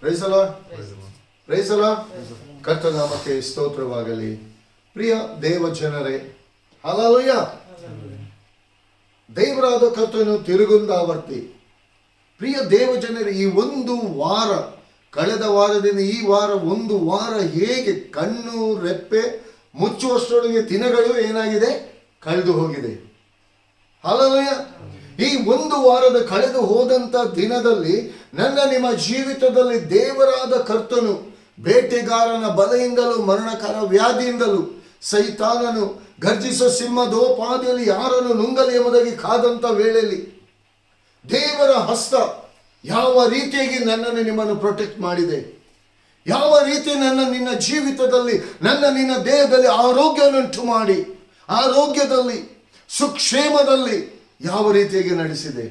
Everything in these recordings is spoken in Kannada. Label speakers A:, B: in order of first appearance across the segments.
A: Price the lord. ಕರ್ತನಾಮಕ್ಕೆ ಸ್ತೋತ್ರವಾಗಲಿ. ಪ್ರಿಯ ದೇವ ಜನರೇ, ಹಲ್ಲೆಲೂಯ. ದೇವರಾದ ಕರ್ತನು ತಿರುಗುಂದಾವರ್ತಿ. ಪ್ರಿಯ ದೇವ ಜನರೇ, ಈ ಒಂದು ವಾರ, ಕಳೆದ ವಾರದಿಂದ ಈ ವಾರ, ಒಂದು ವಾರ ಹೇಗೆ ಕಣ್ಣು ರೆಪ್ಪೆ ಮುಚ್ಚುವಷ್ಟರೊಳಗೆ ದಿನಗಳು ಏನಾಗಿದೆ, ಕಳೆದು ಹೋಗಿದೆ. ಹಲ್ಲೆಲೂಯ. ಈ ಒಂದು ವಾರದ ಕಳೆದು ಹೋದಂತ ದಿನದಲ್ಲಿ ನನ್ನ ನಿಮ್ಮ ಜೀವಿತದಲ್ಲಿ ದೇವರಾದ ಕರ್ತನು ಬೇಟೆಗಾರನ ಬಲೆಯಿಂದಲೂ ಮರಣಕರ ವ್ಯಾಧಿಯಿಂದಲೂ ಸೈತಾನನು ಗರ್ಜಿಸೋ ಸಿಂಹದೋಪಾದಿಯಲ್ಲಿ ಯಾರನ್ನು ನುಂಗಲಿ ಎಂಬುದಾಗಿ ಕಾದಂತ ವೇಳೆಯಲ್ಲಿ ದೇವರ ಹಸ್ತ ಯಾವ ರೀತಿಯಾಗಿ ನನ್ನನ್ನು ನಿಮ್ಮನ್ನು ಪ್ರೊಟೆಕ್ಟ್ ಮಾಡಿದೆ, ಯಾವ ರೀತಿ ನಿನ್ನ ಜೀವಿತದಲ್ಲಿ ನಿನ್ನ ದೇಹದಲ್ಲಿ ಆರೋಗ್ಯವನ್ನುಂಟು ಮಾಡಿ ಆರೋಗ್ಯದಲ್ಲಿ ಸುಕ್ಷೇಮದಲ್ಲಿ ಯಾವ ರೀತಿಯಾಗಿ ನಡೆಸಿದೆ.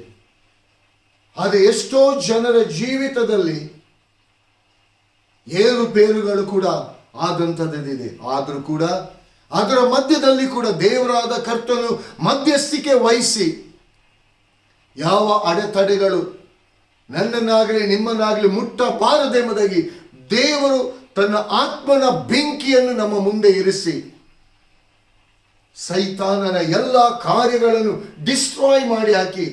A: ಆದರೆ ಎಷ್ಟೋ ಜನರ ಜೀವಿತದಲ್ಲಿ ಏರುಪೇರುಗಳು ಕೂಡ ಆದಂಥದ್ದಿದೆ. ಆದರೂ ಕೂಡ ಅದರ ಮಧ್ಯದಲ್ಲಿ ಕೂಡ ದೇವರಾದ ಕರ್ತನು ಮಧ್ಯಸ್ಥಿಕೆ ವಹಿಸಿ ಯಾವ ಅಡೆತಡೆಗಳು ನನ್ನನ್ನಾಗಲಿ ನಿಮ್ಮನ್ನಾಗಲಿ ಮುಟ್ಟಬಾರದೆಂಬುದಾಗಿ ದೇವರು ತನ್ನ ಆತ್ಮನ ಬೆಂಕಿಯನ್ನು ನಮ್ಮ ಮುಂದೆ ಇರಿಸಿ ಸೈತಾನನ ಎಲ್ಲ ಕಾರ್ಯಗಳನ್ನು ಡಿಸ್ಟ್ರಾಯ್ ಮಾಡಿ ಹಾಕಿ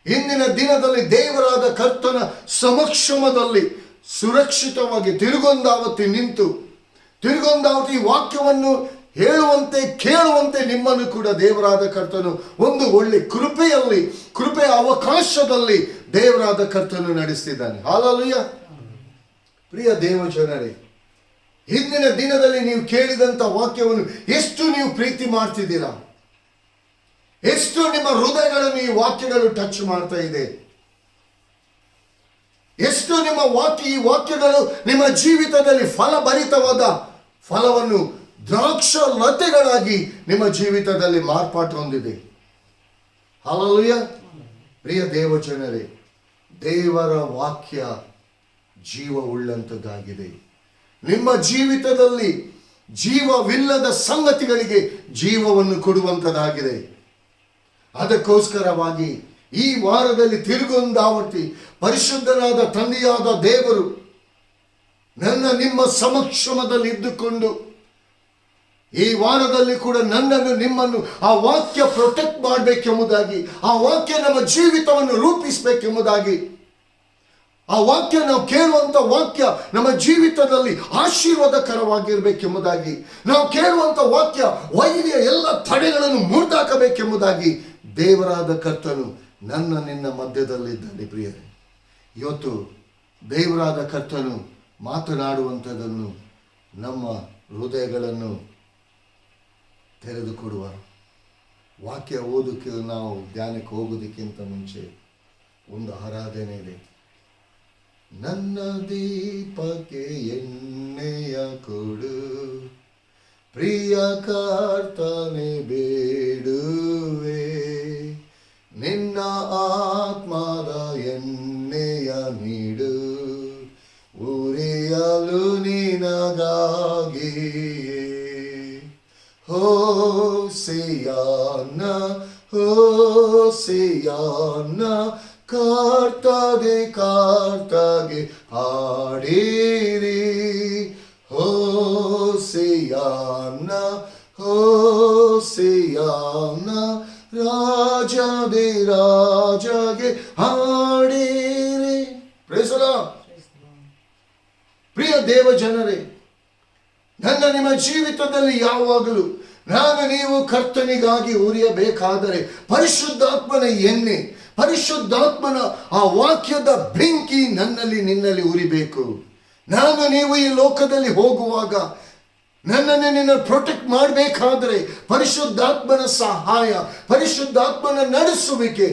A: ಇಂದಿನ ದಿನದಲ್ಲಿ ದೇವರಾದ ಕರ್ತನ ಸಮಕ್ಷಮದಲ್ಲಿ ಸುರಕ್ಷಿತವಾಗಿ ತಿರುಗೊಂದಾವತಿ ನಿಂತು ತಿರುಗೊಂದಾವತಿ ವಾಕ್ಯವನ್ನು ಹೇಳುವಂತೆ ಕೇಳುವಂತೆ ನಿಮ್ಮನ್ನು ಕೂಡ ದೇವರಾದ ಕರ್ತನು ಒಂದು ಒಳ್ಳೆ ಕೃಪೆಯ ಅವಕಾಶದಲ್ಲಿ ದೇವರಾದ ಕರ್ತನು ನಡೆಸ್ತಿದ್ದಾನೆ. ಹಲ್ಲೆಲೂಯ. ಪ್ರಿಯ ದೇವ ಜನರೇ, ಹಿಂದಿನ ದಿನದಲ್ಲಿ ನೀವು ಕೇಳಿದಂತ ವಾಕ್ಯವನ್ನು ಎಷ್ಟು ನೀವು ಪ್ರೀತಿ ಮಾಡ್ತಿದ್ದೀರಾ, ಎಷ್ಟು ನಿಮ್ಮ ಹೃದಯಗಳನ್ನು ಈ ವಾಕ್ಯಗಳು ಟಚ್ ಮಾಡ್ತಾ ಇದೆ, ಎಷ್ಟು ಈ ವಾಕ್ಯಗಳು ನಿಮ್ಮ ಜೀವಿತದಲ್ಲಿ ಫಲಭರಿತವಾದ ಫಲವನ್ನು ದ್ರಾಕ್ಷ ಲತೆಗಳಾಗಿ ನಿಮ್ಮ ಜೀವಿತದಲ್ಲಿ ಮಾರ್ಪಾಟು ಹೊಂದಿದೆ. ಹಲ್ಲೆಲೂಯ. ಪ್ರಿಯ ದೇವ ಜನರೇ, ದೇವರ ವಾಕ್ಯ ಜೀವವುಳ್ಳಂಥದ್ದಾಗಿದೆ. ನಿಮ್ಮ ಜೀವಿತದಲ್ಲಿ ಜೀವವಿಲ್ಲದ ಸಂಗತಿಗಳಿಗೆ ಜೀವವನ್ನು ಕೊಡುವಂಥದ್ದಾಗಿದೆ. ಅದಕ್ಕೋಸ್ಕರವಾಗಿ ಈ ವಾರದಲ್ಲಿ ತಿರುಗೊಂದಾವರ್ತಿ ಪರಿಶುದ್ಧನಾದ ತಂದೆಯಾದ ದೇವರು ನಿಮ್ಮ ಸಮಕ್ಷಮದಲ್ಲಿ ಇದ್ದುಕೊಂಡು ಈ ವಾರದಲ್ಲಿ ಕೂಡ ನಿಮ್ಮನ್ನು ಆ ವಾಕ್ಯ ಪ್ರೊಟೆಕ್ಟ್ ಮಾಡಬೇಕೆಂಬುದಾಗಿ, ಆ ವಾಕ್ಯ ನಮ್ಮ ಜೀವಿತವನ್ನು ರೂಪಿಸಬೇಕೆಂಬುದಾಗಿ, ಆ ವಾಕ್ಯ ನಾವು ಕೇಳುವಂತ ವಾಕ್ಯ ನಮ್ಮ ಜೀವಿತದಲ್ಲಿ ಆಶೀರ್ವಾದಕರವಾಗಿರ್ಬೇಕೆಂಬುದಾಗಿ, ನಾವು ಕೇಳುವಂತ ವಾಕ್ಯ ವೈರಿಯ ಎಲ್ಲ ತಡೆಗಳನ್ನು ಮುರಿದಾಕಬೇಕೆಂಬುದಾಗಿ ದೇವರಾದ ಕರ್ತನು ನಿನ್ನ ಮಧ್ಯದಲ್ಲಿದ್ದಾನೆ. ಪ್ರಿಯರೇ, ಇವತ್ತು ದೇವರಾದ ಕರ್ತನು ಮಾತನಾಡುವಂಥದ್ದನ್ನು ನಮ್ಮ ಹೃದಯಗಳನ್ನು ತೆರೆದುಕೊಡುವ. ವಾಕ್ಯ ಓದೋಕ್ಕೆ ನಾವು ಧ್ಯಾನಕ್ಕೆ ಹೋಗೋದಕ್ಕಿಂತ ಮುಂಚೆ ಒಂದು ಆರಾಧನೆ ಇದೆ. ನನ್ನ ದೀಪಕ್ಕೆ ಎಣ್ಣೆಯ ಕೊಡು, ಪ್ರಿಯ ಕರ್ತನೇ ಬೇಡುವೆ, ನಿನ್ನ ಆತ್ಮದ ಎಣ್ಣೆಯ ನೀಡು, ಉರಿಯಲು ನಿನಗಾಗಿಯೇ. ಹೋಸಿಯಾನ ಹೋಸಿಯಾನ, ಕರ್ತಗೆ ಹಾಡಿರಿ. ಹೋಸಿಯಾನ ಹೋಸಿಯಾನ, ರಾಜಗೆ ಹಾಡಿರಿ. Price the lord. ಪ್ರಿಯ ದೇವ ಜನರೇ, ನಿಮ್ಮ ಜೀವಿತದಲ್ಲಿ ಯಾವಾಗಲೂ ನೀವು ಕರ್ತನಿಗಾಗಿ ಉರಿಯಬೇಕಾದರೆ ಪರಿಶುದ್ಧಾತ್ಮನ ಎಣ್ಣೆ, ಪರಿಶುದ್ಧಾತ್ಮನ ಆ ವಾಕ್ಯದ ಬೆಂಕಿ ನಿನ್ನಲ್ಲಿ ಉರಿಬೇಕು. ನೀವು ಈ ಲೋಕದಲ್ಲಿ ಹೋಗುವಾಗ ನಿನ್ನ ಪ್ರೊಟೆಕ್ಟ್ ಮಾಡಬೇಕಾದರೆ ಪರಿಶುದ್ಧಾತ್ಮನ ಸಹಾಯ, ಪರಿಶುದ್ಧಾತ್ಮನ ನಡೆಸುವಿಕೆ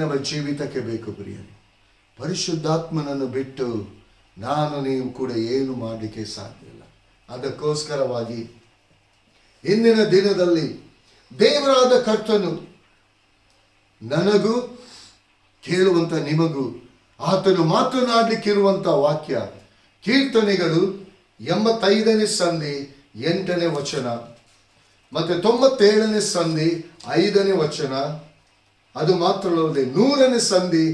A: ನಿಮ್ಮ ಜೀವಿತಕ್ಕೆ ಬೇಕು. ಪ್ರಿಯರೇ, ಪರಿಶುದ್ಧಾತ್ಮನನ್ನು ಬಿಟ್ಟು ನೀವು ಕೂಡ ಏನು ಮಾಡಲಿಕ್ಕೆ ಸಾಧ್ಯ ಇಲ್ಲ. ಅದಕ್ಕೋಸ್ಕರವಾಗಿ ಇಂದಿನ ದಿನದಲ್ಲಿ ದೇವರಾದ ಕರ್ತನು ನನಗೂ ಕೇಳುವಂತ ನಿಮಗೂ ಆತನು ಮಾತನಾಡಲಿಕ್ಕಿರುವಂತ ವಾಕ್ಯ ಕೀರ್ತನೆಗಳು 85ನೇ ಸಂಧಿ 8ನೇ ವಚನ ಮತ್ತೆ 97ನೇ ಸಂಧಿ 5ನೇ ವಚನ, ಅದು ಮಾತ್ರವಲ್ಲದೆ 100ನೇ ಸಂಧಿ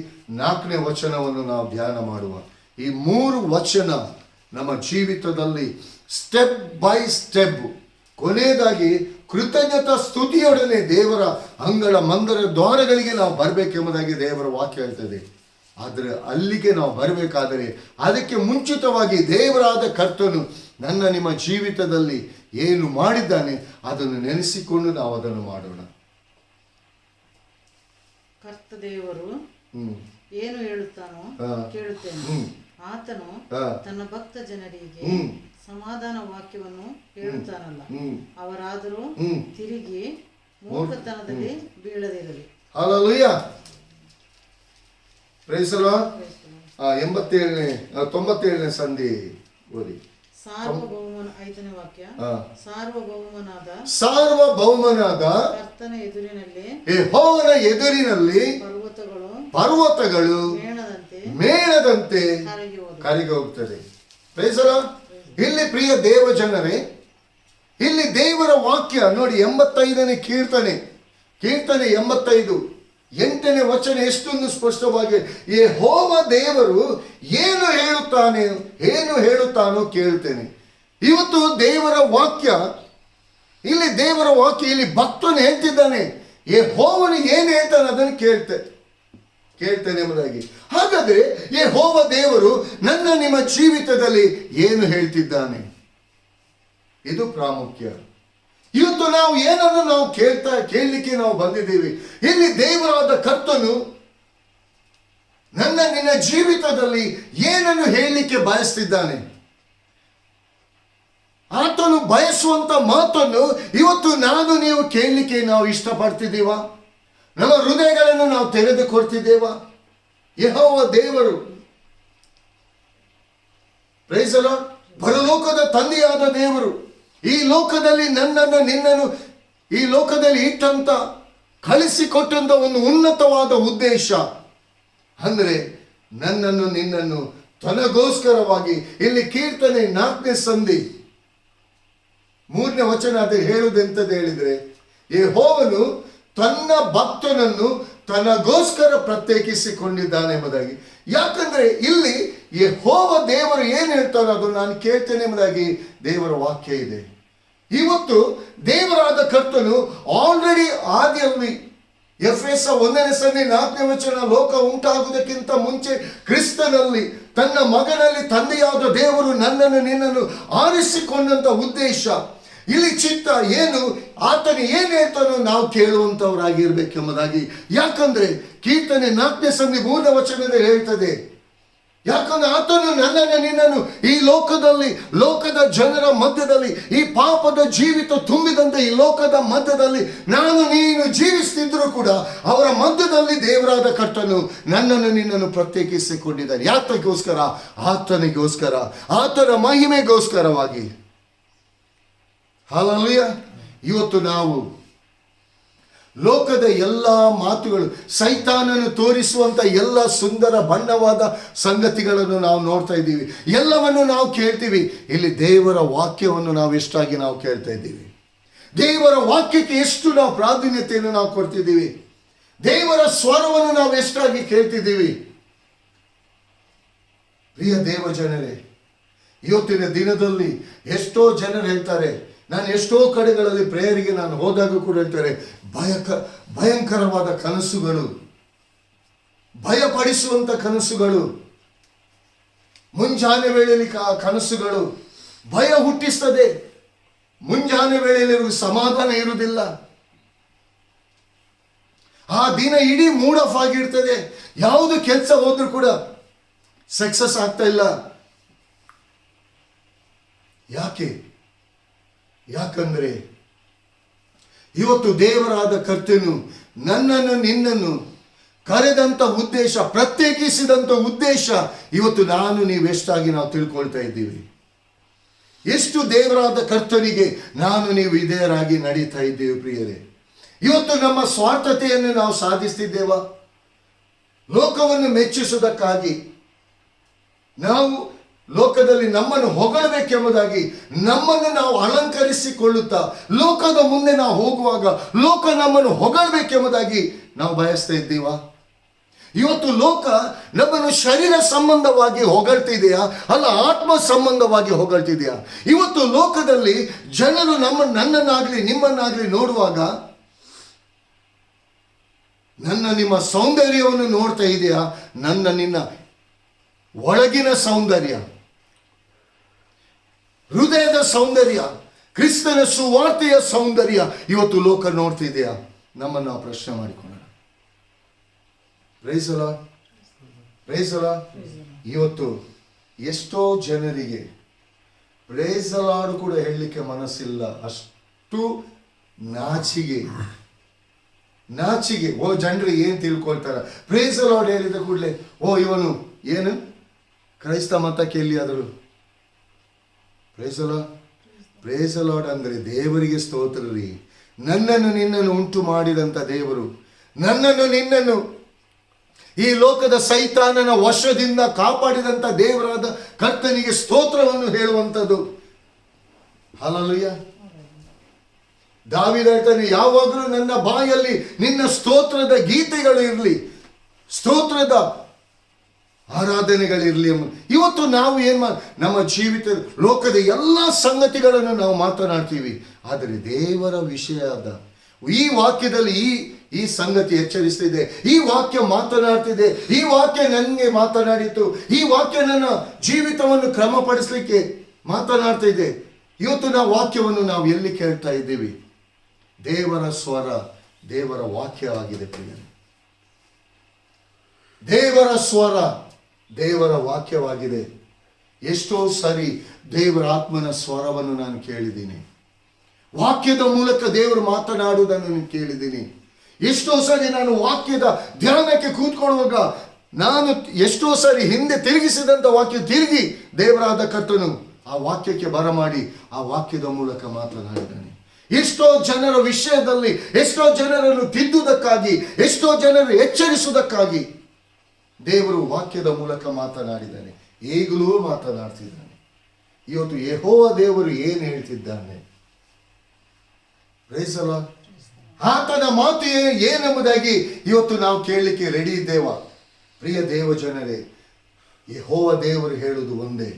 A: 4ನೇ ವಚನವನ್ನು ನಾವು ಧ್ಯಾನ ಮಾಡುವ. ಈ 3 ವಚನ ನಮ್ಮ ಜೀವಿತದಲ್ಲಿ ಸ್ಟೆಪ್ ಬೈ ಸ್ಟೆಪ್ ಕೊನೆಯದಾಗಿ ಕೃತಜ್ಞತಾ ಸ್ತುತಿಯೊಡನೆ ದೇವರ ಅಂಗಳ ಮಂದಿರ ದ್ವಾರಗಳಿಗೆ ನಾವು ಬರಬೇಕೆಂಬುದಾಗಿ ದೇವರ ವಾಕ್ಯ ಹೇಳ್ತದೆ. ಆದರೆ ಅಲ್ಲಿಗೆ ನಾವು ಬರಬೇಕಾದರೆ ಅದಕ್ಕೆ ಮುಂಚಿತವಾಗಿ ದೇವರಾದ ಕರ್ತನು ನನ್ನ ನಿಮ್ಮ ಜೀವಿತದಲ್ಲಿ ಏನು ಮಾಡಿದ್ದಾನೆ ಅದನ್ನು ನೆನೆಸಿಕೊಂಡು ನಾವು ಅದನ್ನು ಮಾಡೋಣ.
B: ಕರ್ತ ದೇವರು ಏನು ಹೇಳುತ್ತಾನೋ ಕೇಳುತ್ತೇನೆ. ಆತನು ತನ್ನ ಭಕ್ತ ಜನರಿಗೆ ಸಮಾಧಾನ ವಾಕ್ಯವನ್ನು ಹೇಳುತ್ತಾನಲ್ಲ, ಅವರಾದರೂ ತಿರುಗಿ ಮೂರ್ಖತನದಲ್ಲಿ ಬೀಳದಿರಲಿ.
A: ಹಲ್ಲೆಲೂಯಾ. Praise the Lord. 97ನೇ ಸಂಧಿ ಓದಿ.
B: ಸಾರ್ವಭೌಮನ 5ನೇ ವಾಕ್ಯ.
A: ಸಾರ್ವಭೌಮನಾದ
B: ಕರ್ತನ ಎದುರಿನಲ್ಲಿ
A: ಯೆಹೋವನ ಎದುರಿನಲ್ಲಿ ಪರ್ವತಗಳು ಮೇಣದಂತೆ ಕರಗಿ ಹೋಗ್ತದೆ. Praise the Lord. ಇಲ್ಲಿ ಪ್ರಿಯ ದೇವ ಜನರೇ, ಇಲ್ಲಿ ದೇವರ ವಾಕ್ಯ ನೋಡಿ. 85ನೇ ಕೀರ್ತನೆ 85 8ನೇ ವಚನ ಎಷ್ಟೊಂದು ಸ್ಪಷ್ಟವಾಗಿ ಯೆಹೋವ ದೇವರು ಏನು ಹೇಳುತ್ತಾನೋ ಕೇಳ್ತೇನೆ. ಇವತ್ತು ದೇವರ ವಾಕ್ಯ ಇಲ್ಲಿ ಭಕ್ತನು ಹೇಳ್ತಿದ್ದಾನೆ, ಯೆಹೋವನು ಏನು ಹೇಳ್ತಾನೆ ಅದನ್ನು ಕೇಳ್ತೇನೆ ಎಂಬುದಾಗಿ. ಹಾಗಾದ್ರೆ ಯೆಹೋವ ದೇವರು ನನ್ನ ನಿಮ್ಮ ಜೀವಿತದಲ್ಲಿ ಏನು ಹೇಳ್ತಿದ್ದಾನೆ, ಇದು ಪ್ರಾಮುಖ್ಯ. ಇವತ್ತು ನಾವು ಏನನ್ನು ನಾವು ಕೇಳಲಿಕ್ಕೆ ನಾವು ಬಂದಿದ್ದೀವಿ. ಇಲ್ಲಿ ದೇವರಾದ ಕರ್ತನು ನನ್ನ ನಿನ್ನ ಜೀವಿತದಲ್ಲಿ ಏನನ್ನು ಹೇಳಲಿಕ್ಕೆ ಬಯಸ್ತಿದ್ದಾನೆ, ಆತನು ಬಯಸುವಂತ ಮಾತನ್ನು ಇವತ್ತು ನಾನು ನೀವು ಕೇಳಲಿಕ್ಕೆ ನಾವು ಇಷ್ಟಪಡ್ತಿದ್ದೀವ? ನಮ್ಮ ಹೃದಯಗಳನ್ನು ನಾವು ತೆರೆದು ಕೊಡ್ತಿದ್ದೇವ? ಯೆಹೋವ ದೇವರು ಪ್ರೈಸ್ ದಿ ಲಾರ್ಡ್ ಪರಲೋಕದ ತಂದೆಯಾದ ದೇವರು ಈ ಲೋಕದಲ್ಲಿ ನನ್ನನ್ನು ನಿನ್ನನ್ನು ಈ ಲೋಕದಲ್ಲಿ ಇಟ್ಟಂತ ಕಳಿಸಿಕೊಟ್ಟಂತ ಒಂದು ಉನ್ನತವಾದ ಉದ್ದೇಶ ಅಂದ್ರೆ ನನ್ನನ್ನು ನಿನ್ನನ್ನು ತನಗೋಸ್ಕರವಾಗಿ. ಇಲ್ಲಿ ಕೀರ್ತನೆ 4ನೇ ಸಂಧಿ 3ನೇ ವಚನ ಅದು ಹೇಳುವುದೆಂತದ್ದು ಹೇಳಿದ್ರೆ, ಯೆಹೋವನು ತನ್ನ ಭಕ್ತನನ್ನು ತನಗೋಸ್ಕರ ಪ್ರತ್ಯೇಕಿಸಿಕೊಂಡಿದ್ದಾನೆ ಎಂಬುದಾಗಿ. ಯಾಕಂದ್ರೆ ಇಲ್ಲಿ ಯೆಹೋವ ದೇವರು ಏನು ಹೇಳ್ತಾರೋ ಅದು ನಾನು ಕೇಳ್ತೇನೆ ಎಂಬುದಾಗಿ ದೇವರ ವಾಕ್ಯ ಇದೆ. ಇವತ್ತು ದೇವರಾದ ಕರ್ತನು ಆಲ್ರೆಡಿ ಆದಿಯಲ್ಲಿ ಎಫೆಸ 1ನೇ ಸಂಧಿ 4ನೇ ವಚನ, ಲೋಕ ಉಂಟಾಗುವುದಕ್ಕಿಂತ ಮುಂಚೆ ಕ್ರಿಸ್ತನಲ್ಲಿ ತನ್ನ ಮಗನಲ್ಲಿ ತಂದೆಯಾದ ದೇವರು ನನ್ನನ್ನು ನಿನ್ನನ್ನು ಆರಿಸಿಕೊಂಡಂತ ಉದ್ದೇಶ, ಇಲ್ಲಿ ಚಿತ್ತ ಏನು, ಆತನು ಏನು ಹೇಳ್ತಾನೋ ನಾವು ಕೇಳುವಂತವರಾಗಿರ್ಬೇಕೆಂಬುದಾಗಿ. ಯಾಕಂದ್ರೆ ಕೀರ್ತನೆ 4ನೇ ಸಂಧಿ 3ನೇ ವಚನದಲ್ಲಿ ಹೇಳ್ತದೆ, ಯಾಕಂದ್ರೆ ಆತನು ನನ್ನನ್ನು ನಿನ್ನನ್ನು ಈ ಲೋಕದ ಜನರ ಮಧ್ಯದಲ್ಲಿ, ಈ ಪಾಪದ ಜೀವಿತ ತುಂಬಿದಂತೆ ಈ ಲೋಕದ ಮಧ್ಯದಲ್ಲಿ ನಾನು ನೀನು ಜೀವಿಸ್ತಿದ್ರು ಕೂಡ ಅವರ ಮಧ್ಯದಲ್ಲಿ ದೇವರಾದ ಕರ್ತನು ನನ್ನನ್ನು ನಿನ್ನನ್ನು ಪ್ರತ್ಯೇಕಿಸಿಕೊಂಡಿದ್ದಾನೆ. ಯಾತಕ್ಕೋಸ್ಕರ? ಆತನಿಗೋಸ್ಕರ, ಆತನ ಮಹಿಮೆಗೋಸ್ಕರವಾಗಿ. ಹಲ್ಲೆಲೂಯಾ. ಇವತ್ತು ನಾವು ಲೋಕದ ಎಲ್ಲ ಮಾತುಗಳು, ಸೈತಾನನು ತೋರಿಸುವಂತ ಎಲ್ಲ ಸುಂದರ ಬಣ್ಣವಾದ ಸಂಗತಿಗಳನ್ನು ನಾವು ನೋಡ್ತಾ ಇದ್ದೀವಿ, ಎಲ್ಲವನ್ನು ನಾವು ಕೇಳ್ತೀವಿ. ಇಲ್ಲಿ ದೇವರ ವಾಕ್ಯವನ್ನು ನಾವು ಎಷ್ಟಾಗಿ ನಾವು ಕೇಳ್ತಾ ಇದ್ದೀವಿ? ದೇವರ ವಾಕ್ಯಕ್ಕೆ ಎಷ್ಟು ನಾವು ಪ್ರಾಧಾನ್ಯತೆಯನ್ನು ನಾವು ಕೊಡ್ತಿದ್ದೀವಿ? ದೇವರ ಸ್ವರವನ್ನು ನಾವು ಎಷ್ಟಾಗಿ ಕೇಳ್ತಿದ್ದೀವಿ? ಪ್ರಿಯ ದೇವ ಜನರೇ, ಇವತ್ತಿನ ದಿನದಲ್ಲಿ ಎಷ್ಟೋ ಜನರು ಹೇಳ್ತಾರೆ, ನಾನು ಎಷ್ಟೋ ಕಡೆಗಳಲ್ಲಿ ಪ್ರೇಯರಿಗೆ ನಾನು ಹೋದಾಗ ಕೂಡ ಹೇಳ್ತಾರೆ, ಭಯಂಕರವಾದ ಕನಸುಗಳು, ಭಯಪಡಿಸುವಂತ ಕನಸುಗಳು, ಮುಂಜಾನೆ ವೇಳೆಯಲ್ಲಿ ಕನಸುಗಳು ಭಯ ಹುಟ್ಟಿಸ್ತದೆ. ಮುಂಜಾನೆ ವೇಳೆಯಲ್ಲಿ ಸಮಾಧಾನ ಇರುವುದಿಲ್ಲ. ಆ ದಿನ ಇಡೀ ಮೂಡ್ ಆಫ್ ಆಗಿರ್ತದೆ. ಯಾವುದು ಕೆಲಸ ಹೋದ್ರೂ ಕೂಡ ಸಕ್ಸಸ್ ಆಗ್ತಾ ಇಲ್ಲ. ಯಾಕಂದ್ರೆ ಇವತ್ತು ದೇವರಾದ ಕರ್ತನು ನನ್ನನ್ನು ನಿನ್ನನ್ನು ಕರೆದಂತ ಉದ್ದೇಶ, ಪ್ರತ್ಯೇಕಿಸಿದಂತ ಉದ್ದೇಶ ಇವತ್ತು ನಾನು ನೀವೆಷ್ಟಾಗಿ ನಾವು ತಿಳ್ಕೊಳ್ತಾ ಇದ್ದೀವಿ? ಎಷ್ಟು ದೇವರಾದ ಕರ್ತನಿಗೆ ನಾನು ನೀವು ವಿಧೇಯರಾಗಿ ನಡೀತಾ ಇದ್ದೀವಿ? ಪ್ರಿಯರೇ, ಇವತ್ತು ನಮ್ಮ ಸ್ವಾರ್ಥತೆಯನ್ನು ನಾವು ಸಾಧಿಸ್ತಿದ್ದೇವ? ಲೋಕವನ್ನು ಮೆಚ್ಚಿಸುವುದಕ್ಕಾಗಿ ನಾವು ಲೋಕದಲ್ಲಿ ನಮ್ಮನ್ನು ಹೊಗಳಬೇಕೆಂಬುದಾಗಿ ನಮ್ಮನ್ನು ನಾವು ಅಲಂಕರಿಸಿಕೊಳ್ಳುತ್ತಾ ಲೋಕದ ಮುಂದೆ ನಾವು ಹೋಗುವಾಗ ಲೋಕ ನಮ್ಮನ್ನು ಹೊಗಳಬೇಕೆಂಬುದಾಗಿ ನಾವು ಬಯಸ್ತಾ ಇದ್ದೀವ? ಇವತ್ತು ಲೋಕ ನಮ್ಮನ್ನು ಶರೀರ ಸಂಬಂಧವಾಗಿ ಹೊಗಳ್ತಿದೆಯಾ, ಅಲ್ಲ ಆತ್ಮ ಸಂಬಂಧವಾಗಿ ಹೊಗಳ್ತಿದೆಯಾ? ಇವತ್ತು ಲೋಕದಲ್ಲಿ ಜನರು ನನ್ನನ್ನಾಗ್ಲಿ ನಿಮ್ಮನ್ನಾಗ್ಲಿ ನೋಡುವಾಗ ನಿಮ್ಮ ಸೌಂದರ್ಯವನ್ನು ನೋಡ್ತಾ ಇದೆಯಾ, ನಿನ್ನ ಒಳಗಿನ ಸೌಂದರ್ಯ, ಹೃದಯದ ಸೌಂದರ್ಯ, ಕ್ರಿಸ್ತನ ಸುವಾರ್ತೆಯ ಸೌಂದರ್ಯ ಇವತ್ತು ಲೋಕ ನೋಡ್ತಿದೆಯಾ? ನಮ್ಮನ್ನು ನಾವು ಪ್ರಶ್ನೆ ಮಾಡಿಕೊಳ್ಳೋಣ. Praise the Lord, praise the Lord. ಇವತ್ತು ಎಷ್ಟೋ ಜನರಿಗೆ ಪ್ರೈಸ್ ದಿ ಲಾರ್ಡ್ ಕೂಡ ಹೇಳಲಿಕ್ಕೆ ಮನಸ್ಸಿಲ್ಲ, ಅಷ್ಟು ನಾಚಿಗೆ. ಜನರು ಏನ್ ತಿಳ್ಕೊಳ್ತಾರ? ಪ್ರೈಸ್ ದಿ ಲಾರ್ಡ್ ಹೇಳಿದ ಕೂಡಲೇ ಇವನು ಏನು ಕ್ರೈಸ್ತ ಮತಕ್ಕೆ ಎಲ್ಲಿಯಾದರೂ? Praise the Lord, praise the Lord ಅಂದ್ರೆ ದೇವರಿಗೆ ಸ್ತೋತ್ರ ರೀ. ನನ್ನನ್ನು ನಿನ್ನನ್ನು ಉಂಟು ಮಾಡಿದಂಥ ದೇವರು, ನನ್ನನ್ನು ನಿನ್ನನ್ನು ಈ ಲೋಕದ ಸೈತಾನನ ವಶದಿಂದ ಕಾಪಾಡಿದಂಥ ದೇವರಾದ ಕರ್ತನಿಗೆ ಸ್ತೋತ್ರವನ್ನು ಹೇಳುವಂಥದ್ದು. ಹಲ್ಲೆಲೂಯಾ. ದಾವೀದ ಹೇಳ್ತಾನೆ, ಯಾವಾಗಲೂ ನನ್ನ ಬಾಯಲ್ಲಿ ನಿನ್ನ ಸ್ತೋತ್ರದ ಗೀತೆಗಳು ಇರಲಿ, ಸ್ತೋತ್ರದ ಆರಾಧನೆಗಳಿರಲಿ. ಇವತ್ತು ನಾವು ನಮ್ಮ ಜೀವಿತ ಲೋಕದ ಎಲ್ಲ ಸಂಗತಿಗಳನ್ನು ನಾವು ಮಾತನಾಡ್ತೀವಿ, ಆದರೆ ದೇವರ ವಿಷಯದ ಈ ವಾಕ್ಯದಲ್ಲಿ ಈ ಸಂಗತಿ ಎಚ್ಚರಿಸ್ತಿದೆ, ಈ ವಾಕ್ಯ ಮಾತನಾಡ್ತಿದೆ, ಈ ವಾಕ್ಯ ನನಗೆ ಮಾತನಾಡಿತು, ಈ ವಾಕ್ಯ ನನ್ನ ಜೀವಿತವನ್ನು ಕ್ರಮಪಡಿಸಲಿಕ್ಕೆ ಮಾತನಾಡ್ತಾ ಇದೆ. ಇವತ್ತು ನಾವು ವಾಕ್ಯವನ್ನು ನಾವು ಎಲ್ಲಿ ಕೇಳ್ತಾ ಇದ್ದೀವಿ? ದೇವರ ಸ್ವರ, ದೇವರ ವಾಕ್ಯ ಆಗಿದೆ ಪ್ರಿಯರೇ. ದೇವರ ಸ್ವರ, ದೇವರ ವಾಕ್ಯವಾಗಿದೆ. ಎಷ್ಟೋ ಸರಿ ದೇವರ ಆತ್ಮನ ಸ್ವರವನ್ನು ನಾನು ಕೇಳಿದ್ದೀನಿ, ವಾಕ್ಯದ ಮೂಲಕ ದೇವರು ಮಾತನಾಡುವುದನ್ನು ನಾನು ಕೇಳಿದ್ದೀನಿ. ಎಷ್ಟೋ ಸರಿ ನಾನು ವಾಕ್ಯದ ಧ್ಯಾನಕ್ಕೆ ಕೂತ್ಕೊಳ್ಳುವಾಗ ನಾನು ಎಷ್ಟೋ ಸರಿ ಹಿಂದೆ ತಿರುಗಿಸಿದಂಥ ವಾಕ್ಯ ತಿರುಗಿ ದೇವರಾದ ಕರ್ತನು ಆ ವಾಕ್ಯಕ್ಕೆ ಬರಮಾಡಿ ಆ ವಾಕ್ಯದ ಮೂಲಕ ಮಾತನಾಡಿದ್ದಾನೆ. ಎಷ್ಟೋ ಜನರ ವಿಷಯದಲ್ಲಿ, ಎಷ್ಟೋ ಜನರನ್ನು ತಿದ್ದುವುದಕ್ಕಾಗಿ, ಎಷ್ಟೋ ಜನರು ಎಚ್ಚರಿಸುವುದಕ್ಕಾಗಿ ದೇವರು ವಾಕ್ಯದ ಮೂಲಕ ಮಾತನಾಡಿದ್ದಾನೆ, ಈಗಲೂ ಮಾತನಾಡ್ತಿದ್ದಾನೆ. ಇವತ್ತು ಯೆಹೋವ ದೇವರು ಏನು ಹೇಳ್ತಿದ್ದಾನೆ? Praise the Lord. ಆತನ ಮಾತು ಏನೆಂಬುದಾಗಿ ಇವತ್ತು ನಾವು ಕೇಳಲಿಕ್ಕೆ ರೆಡಿ ಇದ್ದೇವಾ? ಪ್ರಿಯ ದೇವ ಜನರೇ, ಯೆಹೋವ ದೇವರು ಹೇಳುವುದು ಒಂದೇ,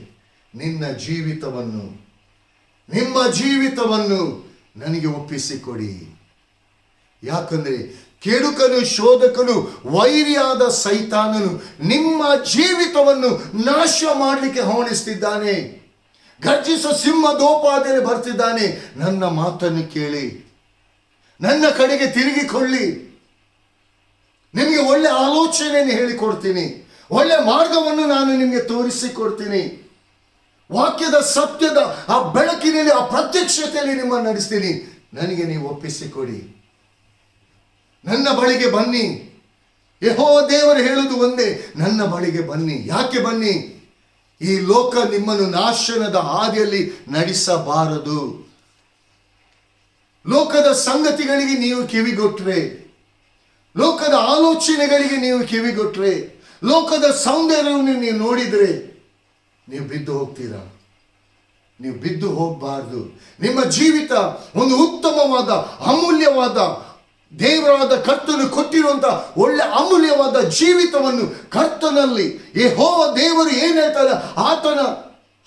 A: ನಿಮ್ಮ ಜೀವಿತವನ್ನು ನನಗೆ ಒಪ್ಪಿಸಿಕೊಡಿ. ಯಾಕಂದ್ರೆ ಕೆಡುಕನು, ಶೋಧಕನು, ವೈರಿಯಾದ ಸೈತಾನನು ನಿಮ್ಮ ಜೀವಿತವನ್ನು ನಾಶ ಮಾಡಲಿಕ್ಕೆ ಹವಣಿಸ್ತಿದ್ದಾನೆ. ಗರ್ಜಿಸುವ ಸಿಂಹದೋಪಾದಿಯಲ್ಲಿ ಬರ್ತಿದ್ದಾನೆ. ನನ್ನ ಮಾತನ್ನು ಕೇಳಿ, ನನ್ನ ಕಡೆಗೆ ತಿರುಗಿಕೊಳ್ಳಿ, ನಿಮಗೆ ಒಳ್ಳೆ ಆಲೋಚನೆಯನ್ನು ಹೇಳಿಕೊಡ್ತೀನಿ, ಒಳ್ಳೆ ಮಾರ್ಗವನ್ನು ನಾನು ನಿಮಗೆ ತೋರಿಸಿಕೊಡ್ತೀನಿ, ವಾಕ್ಯದ ಸತ್ಯದ ಆ ಬೆಳಕಿನಲ್ಲಿ, ಆ ಪ್ರತ್ಯಕ್ಷತೆಯಲ್ಲಿ ನಿಮ್ಮನ್ನು ನಡೆಸ್ತೀನಿ. ನನಗೆ ನೀವು ಒಪ್ಪಿಸಿಕೊಡಿ, ನನ್ನ ಬಳಿಗೆ ಬನ್ನಿ. ಯೆಹೋವ ದೇವರು ಹೇಳುವುದು ಒಂದೇ, ನನ್ನ ಬಳಿಗೆ ಬನ್ನಿ. ಯಾಕೆ ಬನ್ನಿ? ಈ ಲೋಕ ನಿಮ್ಮನ್ನು ನಾಶನದ ಹಾದಿಯಲ್ಲಿ ನಡೆಸಬಾರದು. ಲೋಕದ ಸಂಗತಿಗಳಿಗೆ ನೀವು ಕಿವಿಗೊಟ್ರೆ, ಲೋಕದ ಆಲೋಚನೆಗಳಿಗೆ ನೀವು ಕಿವಿಗೊಟ್ರೆ, ಲೋಕದ ಸೌಂದರ್ಯವನ್ನು ನೀವು ನೋಡಿದರೆ ನೀವು ಬಿದ್ದು ಹೋಗ್ತೀರಾ. ನೀವು ಬಿದ್ದು ಹೋಗಬಾರ್ದು. ನಿಮ್ಮ ಜೀವಿತ ಒಂದು ಉತ್ತಮವಾದ, ಅಮೂಲ್ಯವಾದ, ದೇವರಾದ ಕರ್ತನು ಕೊಟ್ಟಿರುವಂತ ಒಳ್ಳೆ ಅಮೂಲ್ಯವಾದ ಜೀವಿತವನ್ನು ಕರ್ತನಲ್ಲಿ ಯೆಹೋವ ದೇವರು ಏನು ಹೇಳ್ತಾರೆ ಆತನ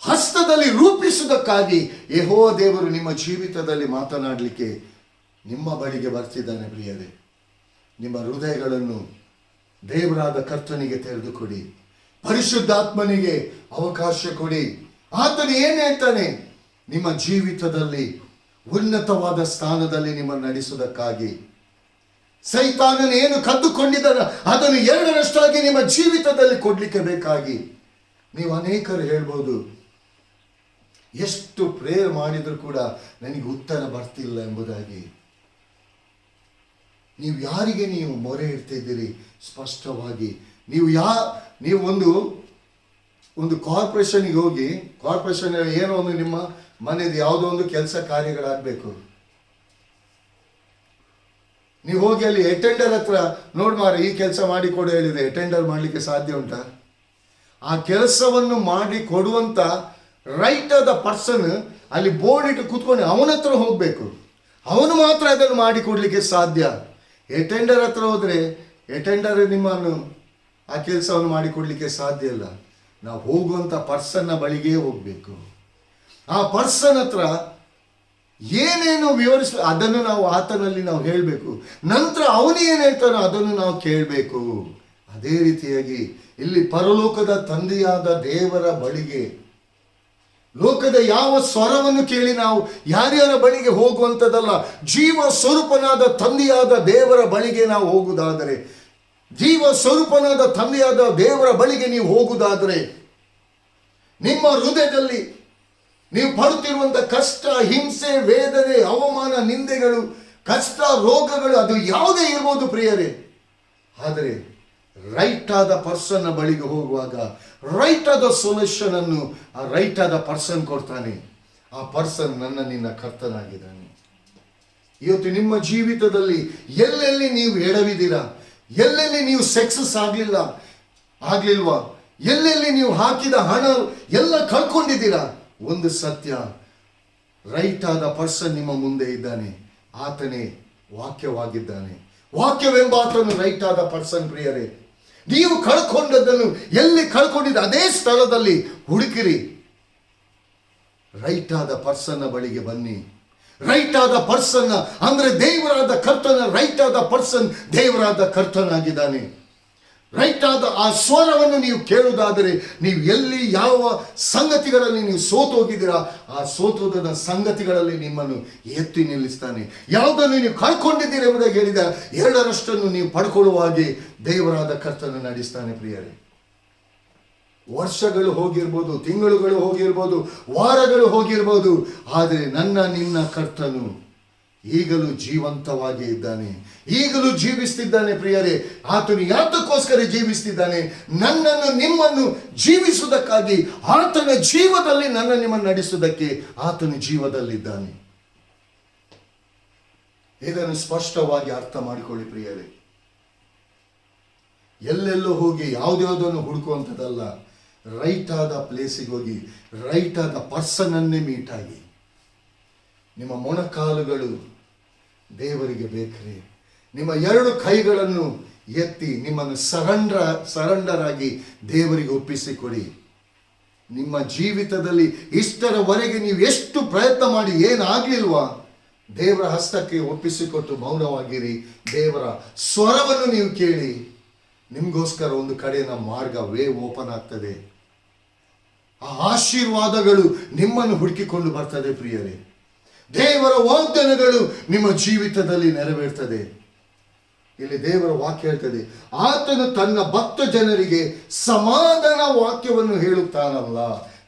A: ಹಸ್ತದಲ್ಲಿ ರೂಪಿಸುವುದಕ್ಕಾಗಿ ಯೆಹೋವ ದೇವರು ನಿಮ್ಮ ಜೀವಿತದಲ್ಲಿ ಮಾತನಾಡಲಿಕ್ಕೆ ನಿಮ್ಮ ಬಳಿಗೆ ಬರ್ತಿದ್ದಾನೆ. ಪ್ರಿಯರೇ, ನಿಮ್ಮ ಹೃದಯಗಳನ್ನು ದೇವರಾದ ಕರ್ತನಿಗೆ ತೆರೆದುಕೊಡಿ, ಪರಿಶುದ್ಧಾತ್ಮನಿಗೆ ಅವಕಾಶ ಕೊಡಿ. ಆತನು ಏನು ಹೇಳ್ತಾನೆ? ನಿಮ್ಮ ಜೀವಿತದಲ್ಲಿ ಉನ್ನತವಾದ ಸ್ಥಾನದಲ್ಲಿ ನಿಮ್ಮನ್ನು ನಡೆಸುವುದಕ್ಕಾಗಿ, ಸೈತಾನನು ಏನು ಕದ್ದುಕೊಂಡಿದ್ದಾನೆ ಅದನ್ನು 2ರಷ್ಟಾಗಿ ನಿಮ್ಮ ಜೀವಿತದಲ್ಲಿ ಕೊಡ್ಲಿಕ್ಕೆ ಬೇಕಾಗಿ. ನೀವು ಅನೇಕರು ಹೇಳ್ಬೋದು, ಎಷ್ಟು ಪ್ರೇಯರ್ ಮಾಡಿದರೂ ಕೂಡ ನನಗೆ ಉತ್ತರ ಬರ್ತಿಲ್ಲ ಎಂಬುದಾಗಿ. ನೀವು ಯಾರಿಗೆ ನೀವು ಮೊರೆ ಇಡ್ತಿದ್ದೀರಿ? ಸ್ಪಷ್ಟವಾಗಿ ನೀವು ಒಂದು ಕಾರ್ಪೊರೇಷನ್ಗೆ ಹೋಗಿ, ಕಾರ್ಪೊರೇಷನ್ ಏನೋ ಒಂದು ನಿಮ್ಮ ಮನೆಯದು ಯಾವುದೋ ಒಂದು ಕೆಲಸ ಕಾರ್ಯಗಳಾಗಬೇಕು. ನೀವು ಹೋಗಿ ಅಲ್ಲಿ ಅಟೆಂಡರ್ ಹತ್ರ ನೋಡ್ಮಾರ, ಈ ಕೆಲಸ ಮಾಡಿ ಕೊಡು ಹೇಳಿದೆ, ಅಟೆಂಡರ್ ಮಾಡಲಿಕ್ಕೆ ಸಾಧ್ಯ ಉಂಟಾ? ಆ ಕೆಲಸವನ್ನು ಮಾಡಿ ಕೊಡುವಂತ ರೈಟ್ ಆದ ಪರ್ಸನ್ ಅಲ್ಲಿ ಬೋರ್ಡ್ ಇಟ್ಟು ಕೂತ್ಕೊಂಡು ಅವನ ಹತ್ರ ಹೋಗಬೇಕು, ಅವನು ಮಾತ್ರ ಅದನ್ನು ಮಾಡಿ ಕೊಡ್ಲಿಕ್ಕೆ ಸಾಧ್ಯ. ಅಟೆಂಡರ್ ಹತ್ರ ಹೋದ್ರೆ ಅಟೆಂಡರ್ ನಿಮ್ಮನ್ನು ಆ ಕೆಲಸವನ್ನು ಮಾಡಿಕೊಡ್ಲಿಕ್ಕೆ ಸಾಧ್ಯ ಇಲ್ಲ. ನಾವು ಹೋಗುವಂಥ ಪರ್ಸನ್ನ ಬಳಿಗೆ ಹೋಗಬೇಕು. ಆ ಪರ್ಸನ್ ಹತ್ರ ಏನೇನು ಅದನ್ನು ನಾವು ಆತನಲ್ಲಿ ನಾವು ಹೇಳಬೇಕು. ನಂತರ ಅವನು ಏನು ಹೇಳ್ತಾನೋ ಅದನ್ನು ನಾವು ಕೇಳಬೇಕು. ಅದೇ ರೀತಿಯಾಗಿ ಇಲ್ಲಿ ಪರಲೋಕದ ತಂದೆಯಾದ ದೇವರ ಬಳಿಗೆ, ಲೋಕದ ಯಾವ ಸ್ವರವನ್ನು ಕೇಳಿ ನಾವು ಯಾರ್ಯಾರ ಬಳಿಗೆ ಹೋಗುವಂಥದ್ದಲ್ಲ, ಜೀವ ಸ್ವರೂಪನಾದ ತಂದೆಯಾದ ದೇವರ ಬಳಿಗೆ ನಾವು ಹೋಗುವುದಾದರೆ, ಜೀವ ಸ್ವರೂಪನಾದ ತಂದೆಯಾದ ದೇವರ ಬಳಿಗೆ ನೀವು ಹೋಗುವುದಾದರೆ, ನಿಮ್ಮ ಹೃದಯದಲ್ಲಿ ನೀವು ಪಡುತ್ತಿರುವಂಥ ಕಷ್ಟ, ಹಿಂಸೆ, ವೇದನೆ, ಅವಮಾನ, ನಿಂದೆಗಳು, ಕಷ್ಟ, ರೋಗಗಳು, ಅದು ಯಾವುದೇ ಇರ್ಬೋದು ಪ್ರಿಯರೇ, ಆದರೆ ರೈಟ್ ಆದ ಪರ್ಸನ್ ಬಳಿಗೆ ಹೋಗುವಾಗ ರೈಟ್ ಆದ ಸೊಲ್ಯೂಷನ್ ಅನ್ನು ಆ ರೈಟ್ ಆದ ಪರ್ಸನ್ ಕೊಡ್ತಾನೆ. ಆ ಪರ್ಸನ್ ನಿನ್ನ ಕರ್ತನಾಗಿದ್ದಾನೆ. ಇವತ್ತು ನಿಮ್ಮ ಜೀವಿತದಲ್ಲಿ ಎಲ್ಲೆಲ್ಲಿ ನೀವು ಎಡವಿದ್ದೀರಾ, ಎಲ್ಲೆಲ್ಲಿ ನೀವು ಸಕ್ಸಸ್ ಆಗ್ಲಿಲ್ವಾ, ಎಲ್ಲೆಲ್ಲಿ ನೀವು ಹಾಕಿದ ಹಣ ಎಲ್ಲ ಕಳ್ಕೊಂಡಿದ್ದೀರಾ, ಒಂದು ಸತ್ಯ, ರೈಟ್ ಆದ ಪರ್ಸನ್ ನಿಮ್ಮ ಮುಂದೆ ಇದ್ದಾನೆ. ಆತನೇ ವಾಕ್ಯವಾಗಿದ್ದಾನೆ. ವಾಕ್ಯವೆಂಬ ಆತನು ರೈಟ್ ಆದ ಪರ್ಸನ್ ಪ್ರಿಯರೇ. ನೀವು ಕಳ್ಕೊಂಡದ್ದನ್ನು ಎಲ್ಲಿ ಕಳ್ಕೊಂಡಿದ್ದ ಅದೇ ಸ್ಥಳದಲ್ಲಿ ಹುಡುಕಿರಿ. ರೈಟ್ ಆದ ಪರ್ಸನ್ನ ಬಳಿಗೆ ಬನ್ನಿ. ರೈಟ್ ಆದ ಪರ್ಸನ್ ಅಂದ್ರೆ ದೇವರಾದ ಕರ್ತನ ರೈಟ್ ಆದ ಪರ್ಸನ್ ದೇವರಾದ ಕರ್ತನಾಗಿದ್ದಾನೆ. ರೈಟ್ ಆದ ಆ ಸ್ವರವನ್ನು ನೀವು ಕೇಳುವುದಾದರೆ, ನೀವು ಎಲ್ಲಿ ಯಾವ ಸಂಗತಿಗಳಲ್ಲಿ ನೀವು ಸೋತೋಗಿದ್ದೀರಾ ಆ ಸೋತೋದ ಸಂಗತಿಗಳಲ್ಲಿ ನಿಮ್ಮನ್ನು ಎತ್ತಿ ನಿಲ್ಲಿಸ್ತಾನೆ. ಯಾವುದನ್ನು ನೀವು ಕಳ್ಕೊಂಡಿದ್ದೀರಿ ಎಂಬುದಾಗಿ ಹೇಳಿದ 2ರಷ್ಟನ್ನು ನೀವು ಪಡ್ಕೊಳ್ಳುವ ಹಾಗೆ ದೇವರಾದ ಕರ್ತನ ನಡೆಸ್ತಾನೆ ಪ್ರಿಯರೇ. ವರ್ಷಗಳು ಹೋಗಿರ್ಬೋದು, ತಿಂಗಳುಗಳು ಹೋಗಿರ್ಬೋದು, ವಾರಗಳು ಹೋಗಿರ್ಬೋದು, ಆದರೆ ನಿನ್ನ ಕರ್ತನು ಈಗಲೂ ಜೀವಂತವಾಗಿ ಇದ್ದಾನೆ, ಈಗಲೂ ಜೀವಿಸ್ತಿದ್ದಾನೆ ಪ್ರಿಯರೇ. ಆತನು ಯಾತಕ್ಕೋಸ್ಕರ ಜೀವಿಸ್ತಿದ್ದಾನೆ? ನನ್ನನ್ನು ನಿಮ್ಮನ್ನು ಜೀವಿಸುವುದಕ್ಕಾಗಿ, ಆತನ ಜೀವದಲ್ಲಿ ನಿಮ್ಮನ್ನು ನಡೆಸುವುದಕ್ಕೆ ಆತನು ಜೀವದಲ್ಲಿದ್ದಾನೆ. ಇದನ್ನು ಸ್ಪಷ್ಟವಾಗಿ ಅರ್ಥ ಮಾಡಿಕೊಳ್ಳಿ ಪ್ರಿಯರೇ. ಎಲ್ಲೆಲ್ಲೋ ಹೋಗಿ ಯಾವುದ್ಯಾವುದನ್ನು ಹುಡುಕುವಂಥದ್ದಲ್ಲ. ರೈಟ್ ಆದ ಪ್ಲೇಸಿಗೆ ಹೋಗಿ ರೈಟ್ ಆದ ಪರ್ಸನನ್ನೇ ಮೀಟ್ ಆಗಿ. ನಿಮ್ಮ ಮೊಣಕಾಲುಗಳು ದೇವರಿಗೆ ಬೇಕ್ರಿ. ನಿಮ್ಮ 2 ಕೈಗಳನ್ನು ಎತ್ತಿ ನಿಮ್ಮನ್ನು ಸರೆಂಡರ್ ಆಗಿ ದೇವರಿಗೆ ಒಪ್ಪಿಸಿಕೊಡಿ. ನಿಮ್ಮ ಜೀವಿತದಲ್ಲಿ ಇಷ್ಟರವರೆಗೆ ನೀವು ಎಷ್ಟು ಪ್ರಯತ್ನ ಮಾಡಿ ಏನಾಗ್ಲಿಲ್ವಾ, ದೇವರ ಹಸ್ತಕ್ಕೆ ಒಪ್ಪಿಸಿಕೊಟ್ಟು ಮೌನವಾಗಿರಿ. ದೇವರ ಸ್ವರವನ್ನು ನೀವು ಕೇಳಿ. ನಿಮಗೋಸ್ಕರ ಒಂದು ಕಡೆಯ ಮಾರ್ಗ ಓಪನ್ ಆಗ್ತದೆ. ಆ ಆಶೀರ್ವಾದಗಳು ನಿಮ್ಮನ್ನು ಹುಡುಕಿಕೊಂಡು ಬರ್ತದೆ ಪ್ರಿಯರೇ. ದೇವರ ವಾಗ್ದಾನಗಳು ನಿಮ್ಮ ಜೀವಿತದಲ್ಲಿ ನೆರವೇರ್ತದೆ. ಇಲ್ಲಿ ದೇವರ ವಾಕ್ಯ ಹೇಳ್ತದೆ, ಆತನು ತನ್ನ ಭಕ್ತ ಜನರಿಗೆ ಸಮಾಧಾನ ವಾಕ್ಯವನ್ನು ಹೇಳುತ್ತಾನಲ್ಲ.